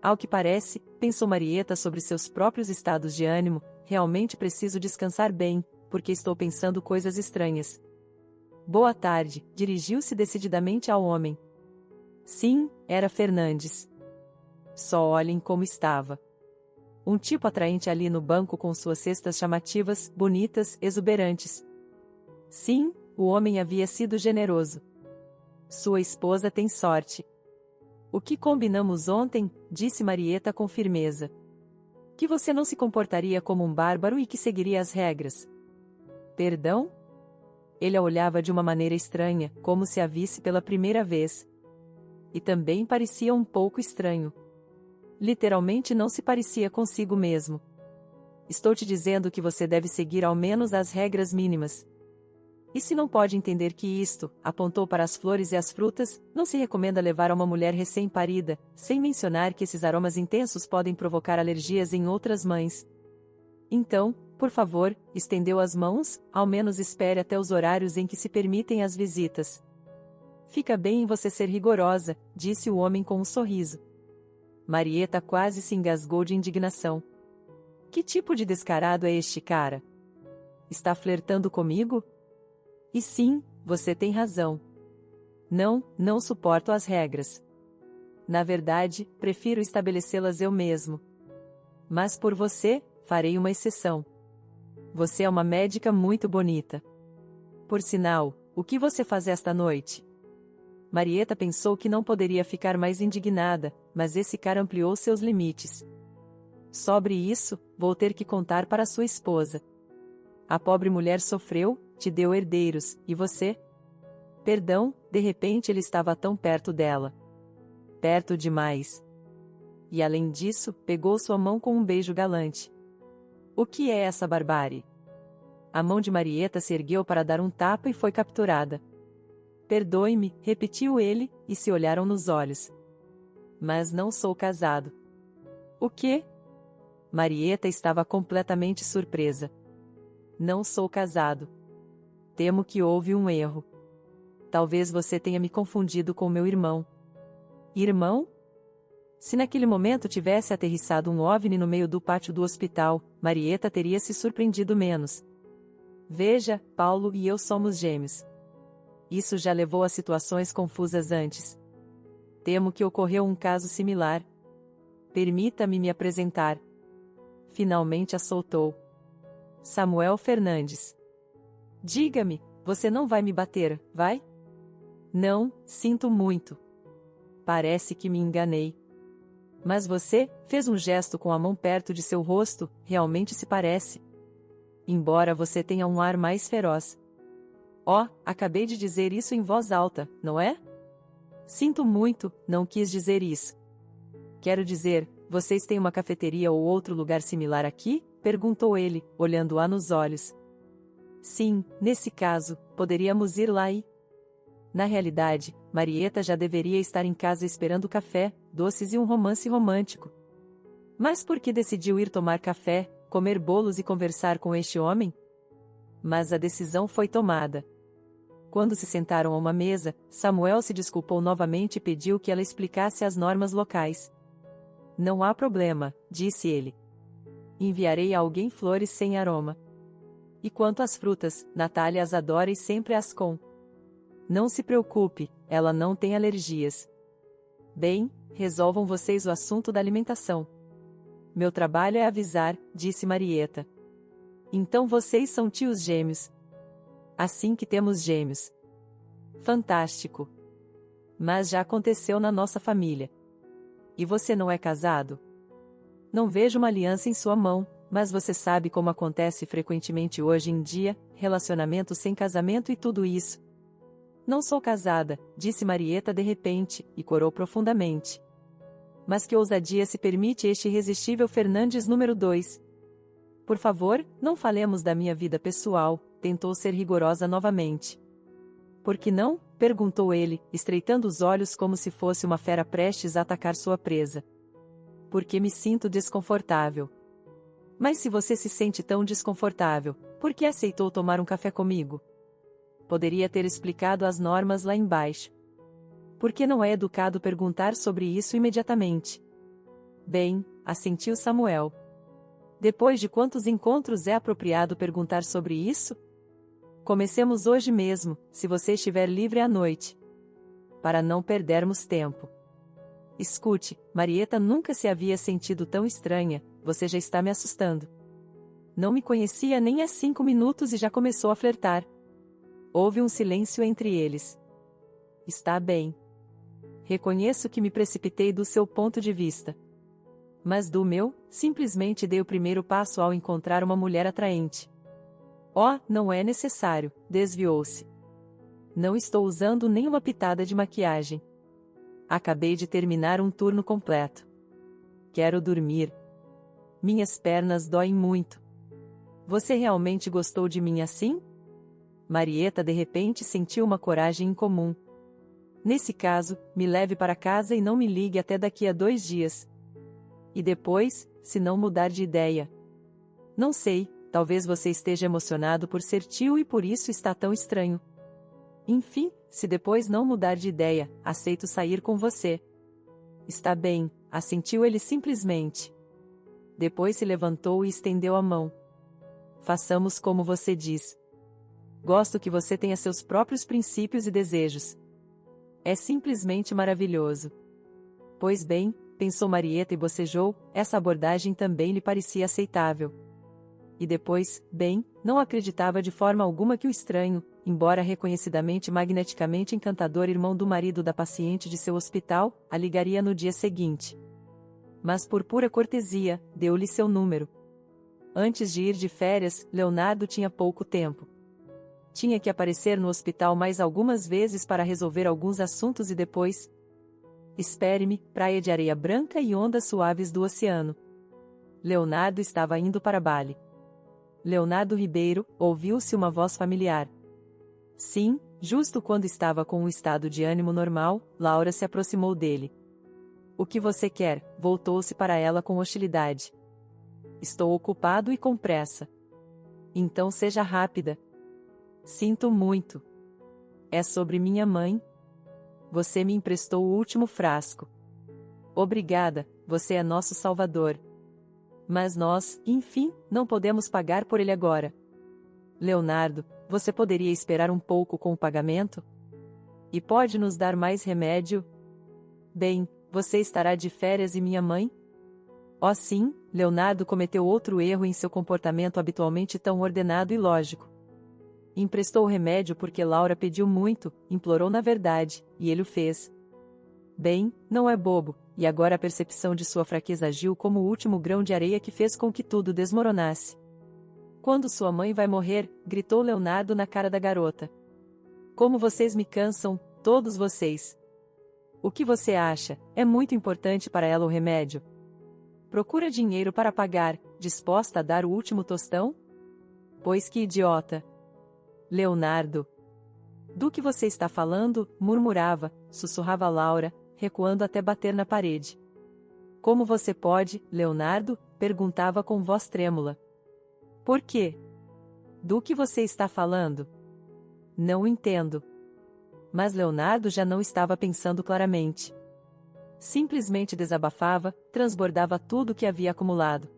Ao que parece, pensou Marieta sobre seus próprios estados de ânimo, realmente preciso descansar bem, porque estou pensando coisas estranhas. Boa tarde, dirigiu-se decididamente ao homem. Sim, era Fernandes. Só olhem como estava. Um tipo atraente ali no banco com suas cestas chamativas, bonitas, exuberantes. Sim, o homem havia sido generoso. Sua esposa tem sorte. O que combinamos ontem, disse Marieta com firmeza. Que você não se comportaria como um bárbaro e que seguiria as regras. Perdão? Ele a olhava de uma maneira estranha, como se a visse pela primeira vez. E também parecia um pouco estranho. Literalmente não se parecia consigo mesmo. Estou te dizendo que você deve seguir ao menos as regras mínimas. E se não pode entender que isto, apontou para as flores e as frutas, não se recomenda levar a uma mulher recém-parida, sem mencionar que esses aromas intensos podem provocar alergias em outras mães. Então, por favor, estendeu as mãos, ao menos espere até os horários em que se permitem as visitas. Fica bem em você ser rigorosa, disse o homem com um sorriso. Marieta quase se engasgou de indignação. Que tipo de descarado é este cara? Está flertando comigo? E sim, você tem razão. Não suporto as regras. Na verdade, prefiro estabelecê-las eu mesmo. Mas por você, farei uma exceção. Você é uma médica muito bonita. Por sinal, o que você faz esta noite? Marieta pensou que não poderia ficar mais indignada, mas esse cara ampliou seus limites. Sobre isso, vou ter que contar para sua esposa. A pobre mulher sofreu, te deu herdeiros, e você? Perdão, de repente ele estava tão perto dela. Perto demais. E além disso, pegou sua mão com um beijo galante. O que é essa barbárie? A mão de Marieta se ergueu para dar um tapa e foi capturada. Perdoe-me, repetiu ele, e se olharam nos olhos. Mas não sou casado. O quê? Marieta estava completamente surpresa. Não sou casado. Temo que houve um erro. Talvez você tenha me confundido com meu irmão. Irmão? Se naquele momento tivesse aterrissado um OVNI no meio do pátio do hospital, Marieta teria se surpreendido menos. Veja, Paulo e eu somos gêmeos. Isso já levou a situações confusas antes. Temo que ocorreu um caso similar. Permita-me me apresentar. Finalmente a soltou. Samuel Fernandes. Diga-me, você não vai me bater, vai? Não, sinto muito. Parece que me enganei. Mas você, fez um gesto com a mão perto de seu rosto, realmente se parece. Embora você tenha um ar mais feroz. Oh, acabei de dizer isso em voz alta, não é? Sinto muito, não quis dizer isso. Quero dizer, vocês têm uma cafeteria ou outro lugar similar aqui? Perguntou ele, olhando-a nos olhos. Sim, nesse caso, poderíamos ir lá e... Na realidade, Marieta já deveria estar em casa esperando café, doces e um romance romântico. Mas por que decidiu ir tomar café, comer bolos e conversar com este homem? Mas a decisão foi tomada. Quando se sentaram a uma mesa, Samuel se desculpou novamente e pediu que ela explicasse as normas locais. Não há problema, disse ele. Enviarei a alguém flores sem aroma. E quanto às frutas, Natália as adora e sempre as com. Não se preocupe, ela não tem alergias. Bem, resolvam vocês o assunto da alimentação. Meu trabalho é avisar, disse Marieta. Então vocês são tios gêmeos. Assim que temos gêmeos. Fantástico. Mas já aconteceu na nossa família. E você não é casado? Não vejo uma aliança em sua mão, mas você sabe como acontece frequentemente hoje em dia, relacionamento sem casamento e tudo isso. Não sou casada, disse Marieta de repente, e corou profundamente. Mas que ousadia se permite este irresistível Fernandes número 2? Por favor, não falemos da minha vida pessoal, tentou ser rigorosa novamente. Por que não? Perguntou ele, estreitando os olhos como se fosse uma fera prestes a atacar sua presa. Porque me sinto desconfortável. Mas se você se sente tão desconfortável, por que aceitou tomar um café comigo? Poderia ter explicado as normas lá embaixo. Por que não é educado perguntar sobre isso imediatamente? Bem, assentiu Samuel. Depois de quantos encontros é apropriado perguntar sobre isso? Comecemos hoje mesmo, se você estiver livre à noite. Para não perdermos tempo. Escute, Marieta nunca se havia sentido tão estranha, você já está me assustando. Não me conhecia nem há 5 minutos e já começou a flertar. Houve um silêncio entre eles. Está bem. Reconheço que me precipitei do seu ponto de vista. Mas do meu, simplesmente dei o primeiro passo ao encontrar uma mulher atraente. Oh, não é necessário, desviou-se. Não estou usando nenhuma pitada de maquiagem. Acabei de terminar um turno completo. Quero dormir. Minhas pernas doem muito. Você realmente gostou de mim assim? Marieta de repente sentiu uma coragem incomum. Nesse caso, me leve para casa e não me ligue até daqui a 2 dias. E depois, se não mudar de ideia. Não sei, talvez você esteja emocionado por ser tio e por isso está tão estranho. Enfim, se depois não mudar de ideia, aceito sair com você. Está bem, assentiu ele simplesmente. Depois se levantou e estendeu a mão. Façamos como você diz. Gosto que você tenha seus próprios princípios e desejos. É simplesmente maravilhoso. Pois bem, pensou Marieta e bocejou, essa abordagem também lhe parecia aceitável. E depois, bem, não acreditava de forma alguma que o estranho, embora reconhecidamente magneticamente encantador irmão do marido da paciente de seu hospital, a ligaria no dia seguinte. Mas por pura cortesia, deu-lhe seu número. Antes de ir de férias, Leonardo tinha pouco tempo. Tinha que aparecer no hospital mais algumas vezes para resolver alguns assuntos e depois... Espere-me, praia de areia branca e ondas suaves do oceano. Leonardo estava indo para Bali. Leonardo Ribeiro, ouviu-se uma voz familiar. Sim, justo quando estava com um estado de ânimo normal, Laura se aproximou dele. O que você quer? Voltou-se para ela com hostilidade. Estou ocupado e com pressa. Então seja rápida. Sinto muito. É sobre minha mãe? Você me emprestou o último frasco. Obrigada, você é nosso salvador. Mas nós, enfim, não podemos pagar por ele agora. Leonardo, você poderia esperar um pouco com o pagamento? E pode nos dar mais remédio? Bem, você estará de férias e minha mãe? Oh sim, Leonardo cometeu outro erro em seu comportamento habitualmente tão ordenado e lógico. Emprestou o remédio porque Laura pediu muito, implorou na verdade, e ele o fez. Bem, não é bobo, e agora a percepção de sua fraqueza agiu como o último grão de areia que fez com que tudo desmoronasse. Quando sua mãe vai morrer, gritou Leonardo na cara da garota. Como vocês me cansam, todos vocês. O que você acha? É muito importante para ela o remédio? Procura dinheiro para pagar, disposta a dar o último tostão? Pois que idiota. Leonardo. Do que você está falando? Murmurava, sussurrava Laura, recuando até bater na parede. Como você pode, Leonardo? Perguntava com voz trêmula. Por quê? Do que você está falando? Não entendo. Mas Leonardo já não estava pensando claramente. Simplesmente desabafava, transbordava tudo o que havia acumulado.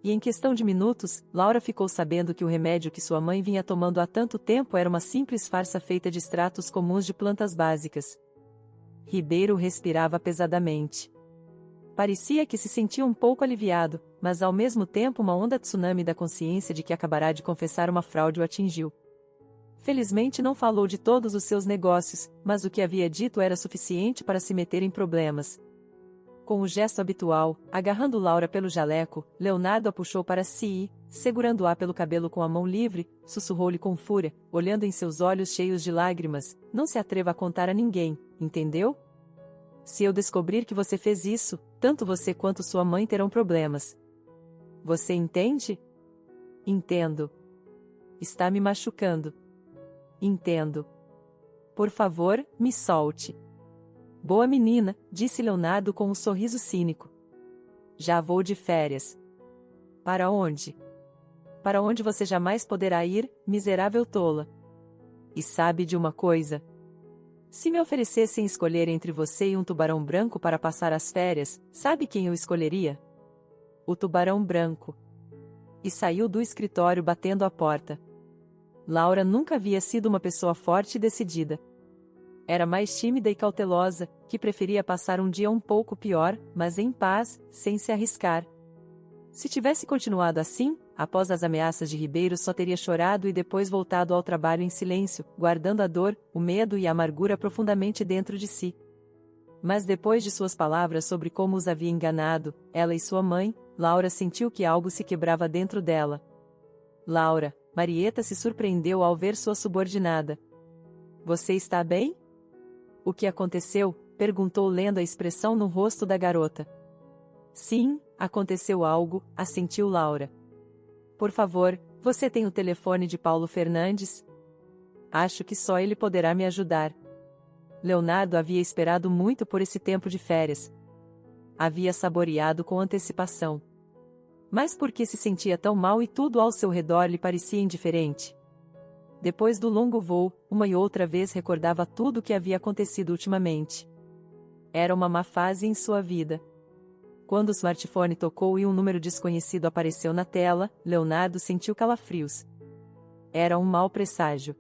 E em questão de minutos, Laura ficou sabendo que o remédio que sua mãe vinha tomando há tanto tempo era uma simples farsa feita de extratos comuns de plantas básicas. Ribeiro respirava pesadamente. Parecia que se sentia um pouco aliviado, mas ao mesmo tempo uma onda tsunami da consciência de que acabará de confessar uma fraude o atingiu. Felizmente não falou de todos os seus negócios, mas o que havia dito era suficiente para se meter em problemas. Com o gesto habitual, agarrando Laura pelo jaleco, Leonardo a puxou para si e, segurando-a pelo cabelo com a mão livre, sussurrou-lhe com fúria, olhando em seus olhos cheios de lágrimas: não se atreva a contar a ninguém, entendeu? Se eu descobrir que você fez isso, tanto você quanto sua mãe terão problemas. Você entende? Entendo. Está me machucando. Entendo. Por favor, me solte. Boa menina, disse Leonardo com um sorriso cínico. Já vou de férias. Para onde? Para onde você jamais poderá ir, miserável tola. E sabe de uma coisa? Se me oferecessem escolher entre você e um tubarão branco para passar as férias, sabe quem eu escolheria? O tubarão branco. E saiu do escritório batendo a porta. Laura nunca havia sido uma pessoa forte e decidida. Era mais tímida e cautelosa, que preferia passar um dia um pouco pior, mas em paz, sem se arriscar. Se tivesse continuado assim, após as ameaças de Ribeiro só teria chorado e depois voltado ao trabalho em silêncio, guardando a dor, o medo e a amargura profundamente dentro de si. Mas depois de suas palavras sobre como os havia enganado, ela e sua mãe, Laura sentiu que algo se quebrava dentro dela. Laura, Marieta se surpreendeu ao ver sua subordinada. Você está bem? O que aconteceu? Perguntou lendo a expressão no rosto da garota. Sim, aconteceu algo, assentiu Laura. Por favor, você tem o telefone de Paulo Fernandes? Acho que só ele poderá me ajudar. Leonardo havia esperado muito por esse tempo de férias. Havia saboreado com antecipação. Mas por que se sentia tão mal e tudo ao seu redor lhe parecia indiferente? Depois do longo voo, uma e outra vez recordava tudo o que havia acontecido ultimamente. Era uma má fase em sua vida. Quando o smartphone tocou e um número desconhecido apareceu na tela, Leonardo sentiu calafrios. Era um mau presságio.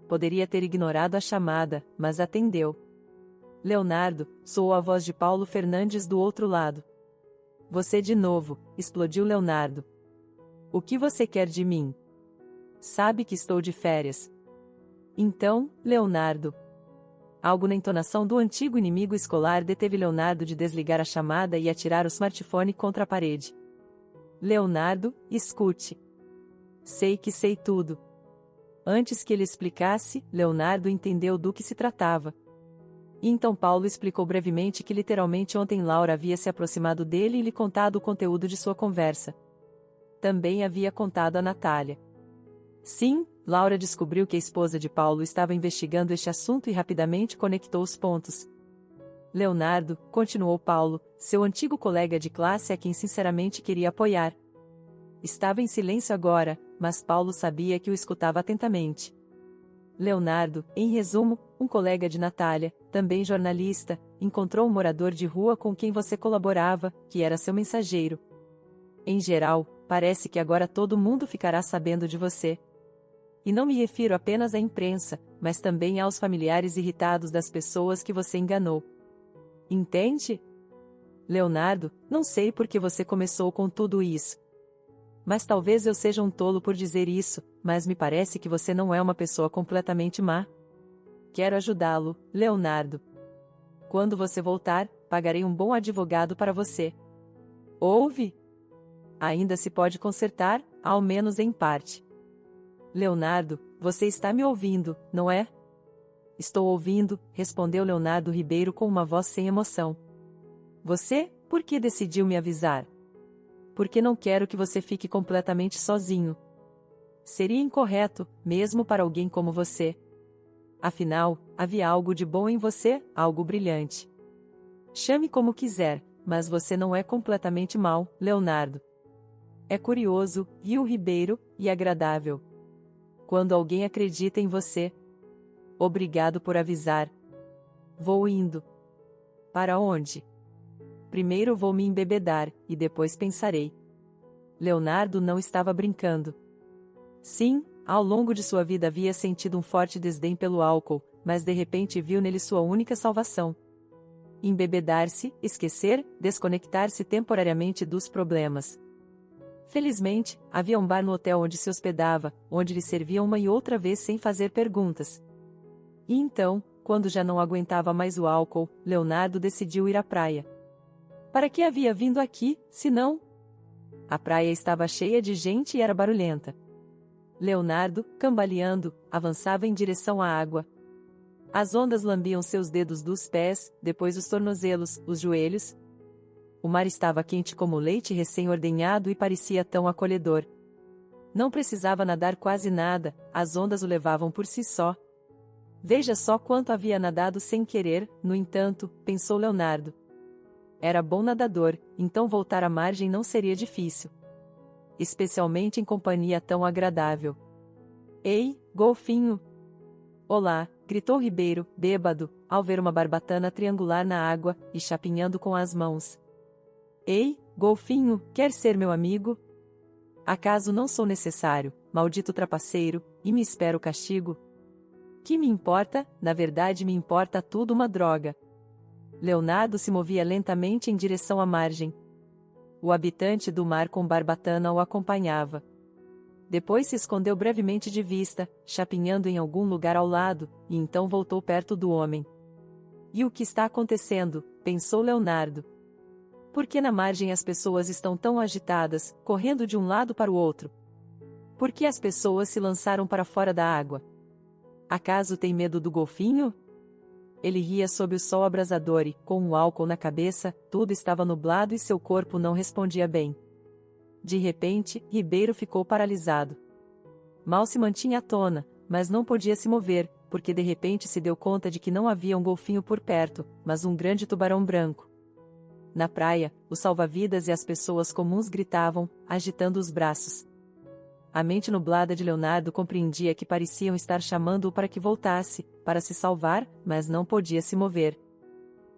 Poderia ter ignorado a chamada, mas atendeu. Leonardo, soou a voz de Paulo Fernandes do outro lado. Você de novo, explodiu Leonardo. O que você quer de mim? Sabe que estou de férias. Então, Leonardo. Algo na entonação do antigo inimigo escolar deteve Leonardo de desligar a chamada e atirar o smartphone contra a parede. Leonardo, escute. Sei que sei tudo. Antes que ele explicasse, Leonardo entendeu do que se tratava. E então Paulo explicou brevemente que literalmente ontem Laura havia se aproximado dele e lhe contado o conteúdo de sua conversa. Também havia contado a Natália. Sim, Laura descobriu que a esposa de Paulo estava investigando este assunto e rapidamente conectou os pontos. Leonardo, continuou Paulo, seu antigo colega de classe a quem sinceramente queria apoiar. Estava em silêncio agora, mas Paulo sabia que o escutava atentamente. Leonardo, em resumo, um colega de Natália, também jornalista, encontrou um morador de rua com quem você colaborava, que era seu mensageiro. Em geral, parece que agora todo mundo ficará sabendo de você. E não me refiro apenas à imprensa, mas também aos familiares irritados das pessoas que você enganou. Entende? Leonardo, não sei por que você começou com tudo isso. Mas talvez eu seja um tolo por dizer isso, mas me parece que você não é uma pessoa completamente má. Quero ajudá-lo, Leonardo. Quando você voltar, pagarei um bom advogado para você. Ouve? Ainda se pode consertar, ao menos em parte. Leonardo, você está me ouvindo, não é? Estou ouvindo, respondeu Leonardo Ribeiro com uma voz sem emoção. Você, por que decidiu me avisar? Porque não quero que você fique completamente sozinho. Seria incorreto, mesmo para alguém como você. Afinal, havia algo de bom em você, algo brilhante. Chame como quiser, mas você não é completamente mau, Leonardo. É curioso, riu Ribeiro, e agradável. quando alguém acredita em você. Obrigado por avisar. Vou indo. Para onde? Primeiro vou me embebedar, e depois pensarei. Leonardo não estava brincando. Sim, ao longo de sua vida havia sentido um forte desdém pelo álcool, mas de repente viu nele sua única salvação. Embebedar-se, esquecer, desconectar-se temporariamente dos problemas. Felizmente, havia um bar no hotel onde se hospedava, onde lhe serviam uma e outra vez sem fazer perguntas. E então, quando já não aguentava mais o álcool, Leonardo decidiu ir à praia. Para que havia vindo aqui, se não? A praia estava cheia de gente e era barulhenta. Leonardo, cambaleando, avançava em direção à água. As ondas lambiam seus dedos dos pés, depois os tornozelos, os joelhos. O mar estava quente como leite recém-ordenhado e parecia tão acolhedor. Não precisava nadar quase nada, as ondas o levavam por si só. Veja só quanto havia nadado sem querer, no entanto, pensou Leonardo. Era bom nadador, então voltar à margem não seria difícil. Especialmente em companhia tão agradável. Ei, golfinho! Olá, gritou Ribeiro, bêbado, ao ver uma barbatana triangular na água, e chapinhando com as mãos. Ei, golfinho, quer ser meu amigo? Acaso não sou necessário, maldito trapaceiro, e me espera o castigo? Que me importa, na verdade me importa tudo uma droga. Leonardo se movia lentamente em direção à margem. O habitante do mar com barbatana o acompanhava. Depois se escondeu brevemente de vista, chapinhando em algum lugar ao lado, e então voltou perto do homem. E o que está acontecendo? Pensou Leonardo. Por que na margem as pessoas estão tão agitadas, correndo de um lado para o outro? Por que as pessoas se lançaram para fora da água? Acaso tem medo do golfinho? Ele ria sob o sol abrasador e, com o álcool na cabeça, tudo estava nublado e seu corpo não respondia bem. De repente, Ribeiro ficou paralisado. Mal se mantinha à tona, mas não podia se mover, porque de repente se deu conta de que não havia um golfinho por perto, mas um grande tubarão branco. Na praia, os salva-vidas e as pessoas comuns gritavam, agitando os braços. A mente nublada de Leonardo compreendia que pareciam estar chamando-o para que voltasse, para se salvar, mas não podia se mover.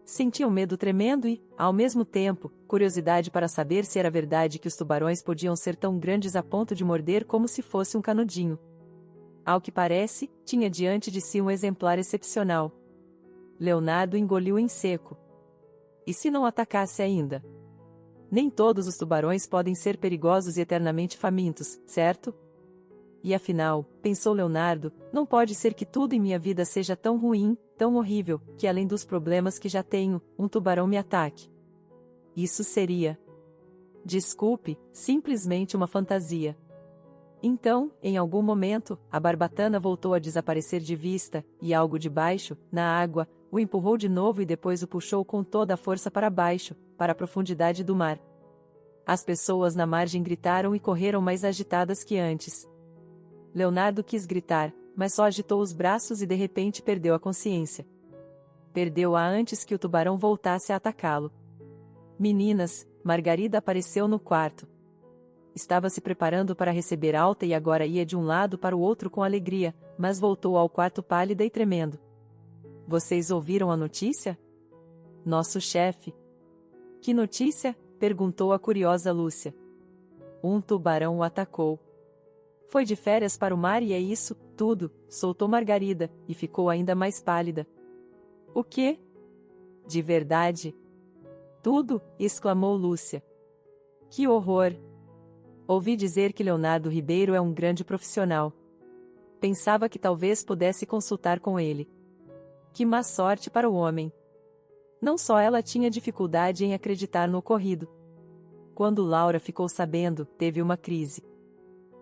Sentia um medo tremendo e, ao mesmo tempo, curiosidade para saber se era verdade que os tubarões podiam ser tão grandes a ponto de morder como se fosse um canudinho. Ao que parece, tinha diante de si um exemplar excepcional. Leonardo engoliu em seco. E se não atacasse ainda? Nem todos os tubarões podem ser perigosos e eternamente famintos, certo? E afinal, pensou Leonardo, não pode ser que tudo em minha vida seja tão ruim, tão horrível, que além dos problemas que já tenho, um tubarão me ataque. Isso seria... Desculpe, simplesmente uma fantasia. Então, em algum momento, a barbatana voltou a desaparecer de vista, e algo de baixo, na água, o empurrou de novo e depois o puxou com toda a força para baixo, para a profundidade do mar. As pessoas na margem gritaram e correram mais agitadas que antes. Leonardo quis gritar, mas só agitou os braços e de repente perdeu a consciência. Perdeu-a antes que o tubarão voltasse a atacá-lo. Meninas, Margarida apareceu no quarto. Estava se preparando para receber alta e agora ia de um lado para o outro com alegria, mas voltou ao quarto pálida e tremendo. Vocês ouviram a notícia? Nosso chefe. Que notícia? Perguntou a curiosa Lúcia. Um tubarão o atacou. Foi de férias para o mar e é isso, tudo, soltou Margarida, e ficou ainda mais pálida. O quê? De verdade? Tudo, exclamou Lúcia. Que horror! Ouvi dizer que Leonardo Ribeiro é um grande profissional. Pensava que talvez pudesse consultar com ele. Que má sorte para o homem. Não só ela tinha dificuldade em acreditar no ocorrido. Quando Laura ficou sabendo, teve uma crise.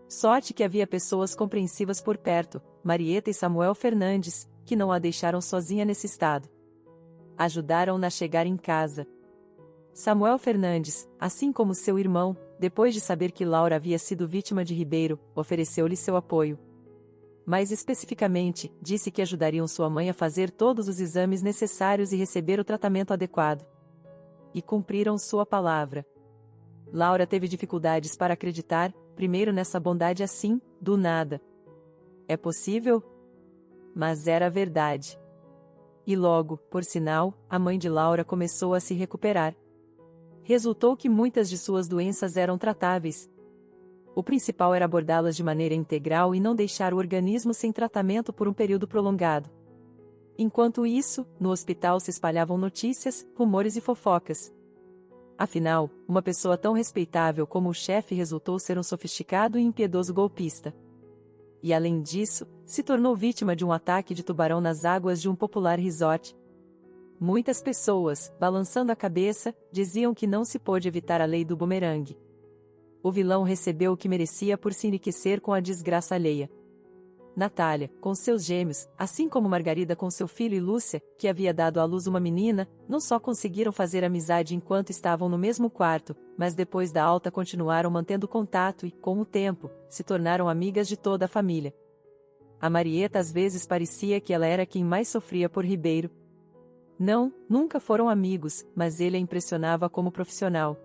Sorte que havia pessoas compreensivas por perto, Marieta e Samuel Fernandes, que não a deixaram sozinha nesse estado. Ajudaram-na a chegar em casa. Samuel Fernandes, assim como seu irmão, depois de saber que Laura havia sido vítima de Ribeiro, ofereceu-lhe seu apoio. Mais especificamente, disse que ajudariam sua mãe a fazer todos os exames necessários e receber o tratamento adequado. E cumpriram sua palavra. Laura teve dificuldades para acreditar, primeiro nessa bondade assim, do nada. É possível? Mas era verdade. E logo, por sinal, a mãe de Laura começou a se recuperar. Resultou que muitas de suas doenças eram tratáveis. O principal era abordá-las de maneira integral e não deixar o organismo sem tratamento por um período prolongado. Enquanto isso, no hospital se espalhavam notícias, rumores e fofocas. Afinal, uma pessoa tão respeitável como o chefe resultou ser um sofisticado e impiedoso golpista. E além disso, se tornou vítima de um ataque de tubarão nas águas de um popular resort. Muitas pessoas, balançando a cabeça, diziam que não se pôde evitar a lei do bumerangue. O vilão recebeu o que merecia por se enriquecer com a desgraça alheia. Natália, com seus gêmeos, assim como Margarida com seu filho e Lúcia, que havia dado à luz uma menina, não só conseguiram fazer amizade enquanto estavam no mesmo quarto, mas depois da alta continuaram mantendo contato e, com o tempo, se tornaram amigas de toda a família. A Marieta às vezes parecia que ela era quem mais sofria por Ribeiro. Não, nunca foram amigos, mas ele a impressionava como profissional.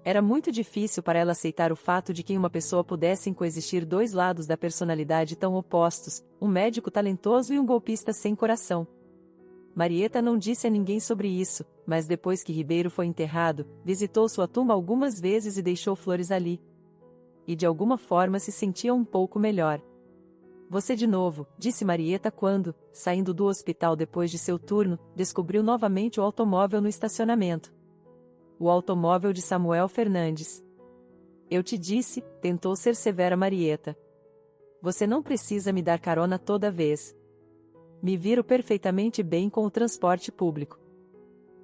Era muito difícil para ela aceitar o fato de que em uma pessoa pudessem coexistir dois lados da personalidade tão opostos, um médico talentoso e um golpista sem coração. Marieta não disse a ninguém sobre isso, mas depois que Ribeiro foi enterrado, visitou sua tumba algumas vezes e deixou flores ali. E de alguma forma se sentia um pouco melhor. Você de novo, disse Marieta quando, saindo do hospital depois de seu turno, descobriu novamente o automóvel no estacionamento. O automóvel de Samuel Fernandes. Eu te disse, tentou ser severa Marieta. Você não precisa me dar carona toda vez. Me viro perfeitamente bem com o transporte público.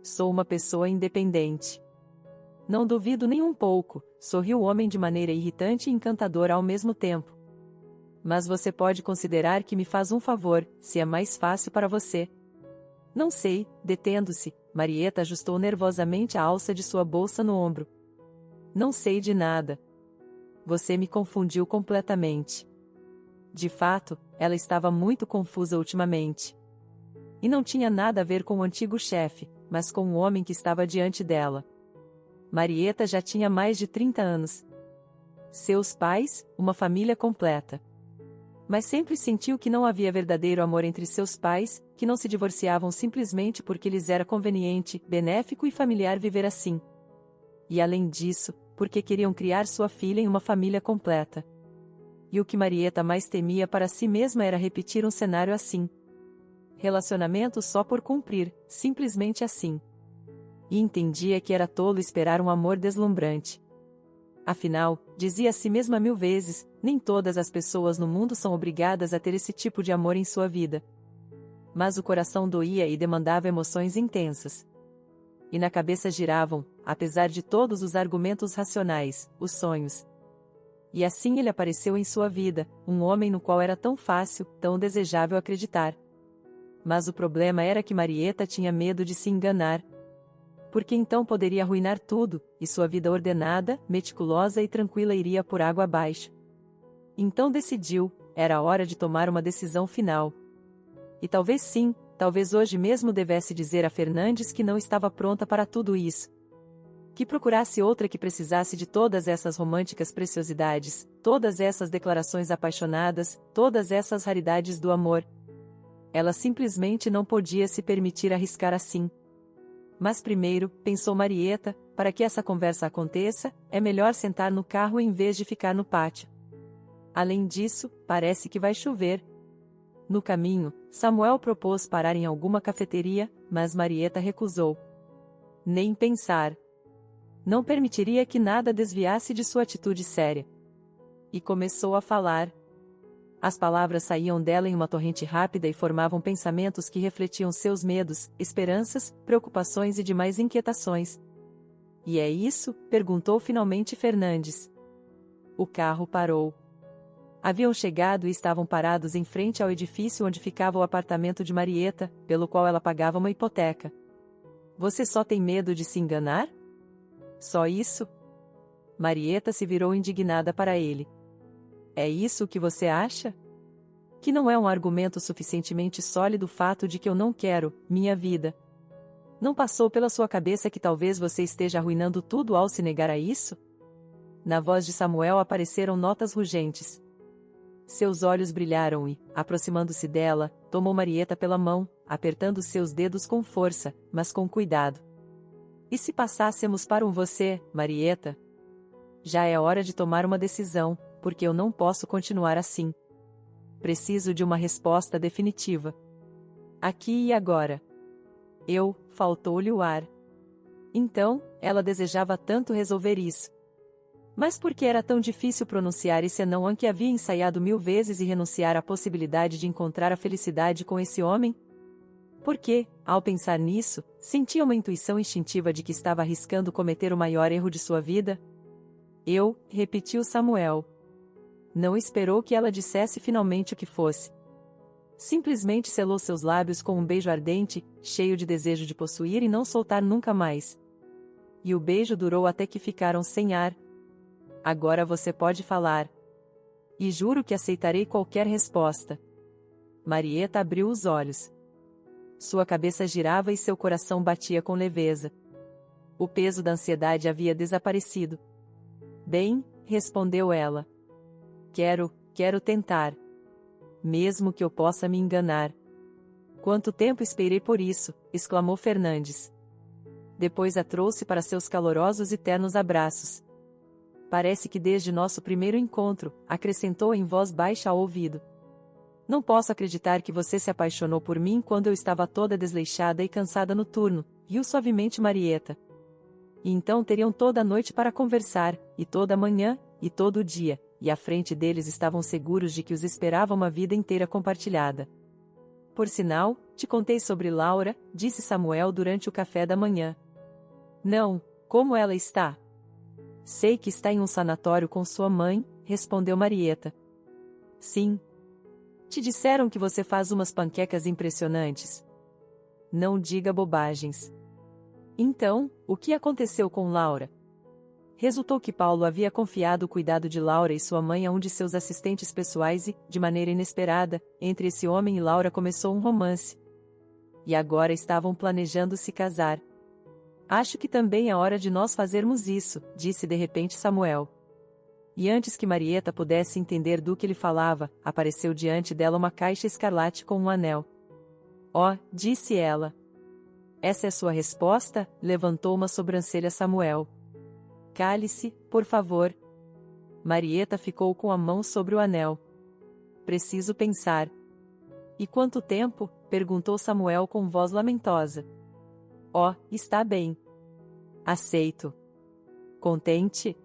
Sou uma pessoa independente. Não duvido nem um pouco, sorriu o homem de maneira irritante e encantadora ao mesmo tempo. Mas você pode considerar que me faz um favor, se é mais fácil para você. Não sei, detendo-se, Marieta ajustou nervosamente a alça de sua bolsa no ombro. Não sei de nada. Você me confundiu completamente. De fato, ela estava muito confusa ultimamente. E não tinha nada a ver com o antigo chefe, mas com o homem que estava diante dela. Marieta já tinha mais de 30 anos. Seus pais, uma família completa. Mas sempre sentiu que não havia verdadeiro amor entre seus pais, que não se divorciavam simplesmente porque lhes era conveniente, benéfico e familiar viver assim. E além disso, porque queriam criar sua filha em uma família completa. E o que Marieta mais temia para si mesma era repetir um cenário assim. Relacionamento só por cumprir, simplesmente assim. E entendia que era tolo esperar um amor deslumbrante. Afinal, dizia a si mesma 1000 vezes, nem todas as pessoas no mundo são obrigadas a ter esse tipo de amor em sua vida. Mas o coração doía e demandava emoções intensas. E na cabeça giravam, apesar de todos os argumentos racionais, os sonhos. E assim ele apareceu em sua vida, um homem no qual era tão fácil, tão desejável acreditar. Mas o problema era que Marieta tinha medo de se enganar. Porque então poderia arruinar tudo, e sua vida ordenada, meticulosa e tranquila iria por água abaixo. Então decidiu, era hora de tomar uma decisão final. E talvez sim, talvez hoje mesmo devesse dizer a Fernandes que não estava pronta para tudo isso. Que procurasse outra que precisasse de todas essas românticas preciosidades, todas essas declarações apaixonadas, todas essas raridades do amor. Ela simplesmente não podia se permitir arriscar assim. Mas primeiro, pensou Marieta, para que essa conversa aconteça, é melhor sentar no carro em vez de ficar no pátio. Além disso, parece que vai chover. No caminho, Samuel propôs parar em alguma cafeteria, mas Marieta recusou. Nem pensar. Não permitiria que nada desviasse de sua atitude séria. E começou a falar. As palavras saíam dela em uma torrente rápida e formavam pensamentos que refletiam seus medos, esperanças, preocupações e demais inquietações. E é isso? Perguntou finalmente Fernandes. O carro parou. Haviam chegado e estavam parados em frente ao edifício onde ficava o apartamento de Marieta, pelo qual ela pagava uma hipoteca. Você só tem medo de se enganar? Só isso? Marieta se virou indignada para ele. É isso o que você acha? Que não é um argumento suficientemente sólido o fato de que eu não quero, minha vida. Não passou pela sua cabeça que talvez você esteja arruinando tudo ao se negar a isso? Na voz de Samuel apareceram notas rugentes. seus olhos brilharam e, aproximando-se dela, tomou Marieta pela mão, apertando seus dedos com força, mas com cuidado. E se passássemos para você, Marieta? Já é hora de tomar uma decisão, porque eu não posso continuar assim. Preciso de uma resposta definitiva. Aqui e agora. Faltou-lhe o ar. Então, ela desejava tanto resolver isso. Mas por que era tão difícil pronunciar esse não que havia ensaiado 1000 vezes e renunciar à possibilidade de encontrar a felicidade com esse homem? Porque, ao pensar nisso, sentia uma intuição instintiva de que estava arriscando cometer o maior erro de sua vida? Repetiu Samuel. Não esperou que ela dissesse finalmente o que fosse. Simplesmente selou seus lábios com um beijo ardente, cheio de desejo de possuir e não soltar nunca mais. E o beijo durou até que ficaram sem ar. Agora você pode falar. E juro que aceitarei qualquer resposta. Marieta abriu os olhos. Sua cabeça girava e seu coração batia com leveza. O peso da ansiedade havia desaparecido. Bem, respondeu ela. Quero tentar. Mesmo que eu possa me enganar. Quanto tempo esperei por isso, exclamou Fernandes. Depois a trouxe para seus calorosos e ternos abraços. Parece que desde nosso primeiro encontro, acrescentou em voz baixa ao ouvido. Não posso acreditar que você se apaixonou por mim quando eu estava toda desleixada e cansada no turno, riu suavemente Marieta. E então teriam toda a noite para conversar, e toda a manhã, e todo o dia, e à frente deles estavam seguros de que os esperava uma vida inteira compartilhada. Por sinal, te contei sobre Laura, disse Samuel durante o café da manhã. Não, como ela está? Sei que está em um sanatório com sua mãe, respondeu Marieta. Sim. Te disseram que você faz umas panquecas impressionantes. Não diga bobagens. Então, o que aconteceu com Laura? Resultou que Paulo havia confiado o cuidado de Laura e sua mãe a um de seus assistentes pessoais e, de maneira inesperada, entre esse homem e Laura começou um romance. E agora estavam planejando se casar. Acho que também é hora de nós fazermos isso, disse de repente Samuel. E antes que Marieta pudesse entender do que ele falava, apareceu diante dela uma caixa escarlate com um anel. Disse ela. Essa é sua resposta? Levantou uma sobrancelha Samuel. Cale-se, por favor. Marieta ficou com a mão sobre o anel. Preciso pensar. E quanto tempo? Perguntou Samuel com voz lamentosa. Está bem. Aceito. Contente?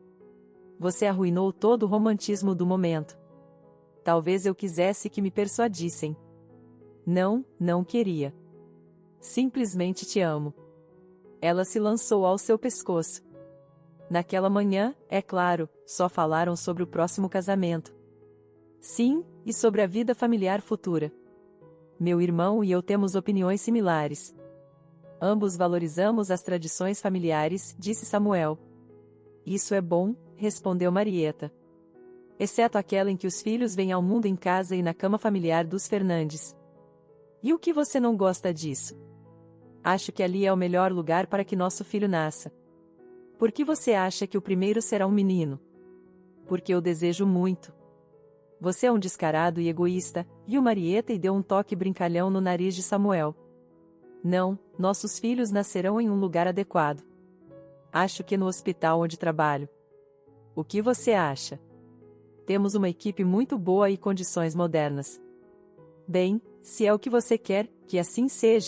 Você arruinou todo o romantismo do momento. Talvez eu quisesse que me persuadissem. Não queria. Simplesmente te amo. Ela se lançou ao seu pescoço. Naquela manhã, é claro, só falaram sobre o próximo casamento. Sim, e sobre a vida familiar futura. Meu irmão e eu temos opiniões similares. Ambos valorizamos as tradições familiares, disse Samuel. Isso é bom, respondeu Marieta. Exceto aquela em que os filhos vêm ao mundo em casa e na cama familiar dos Fernandes. E o que você não gosta disso? Acho que ali é o melhor lugar para que nosso filho nasça. Por que você acha que o primeiro será um menino? Porque eu desejo muito. Você é um descarado e egoísta, riu Marieta e deu um toque brincalhão no nariz de Samuel. Não, nossos filhos nascerão em um lugar adequado. Acho que no hospital onde trabalho. O que você acha? Temos uma equipe muito boa e condições modernas. Bem, se é o que você quer, que assim seja.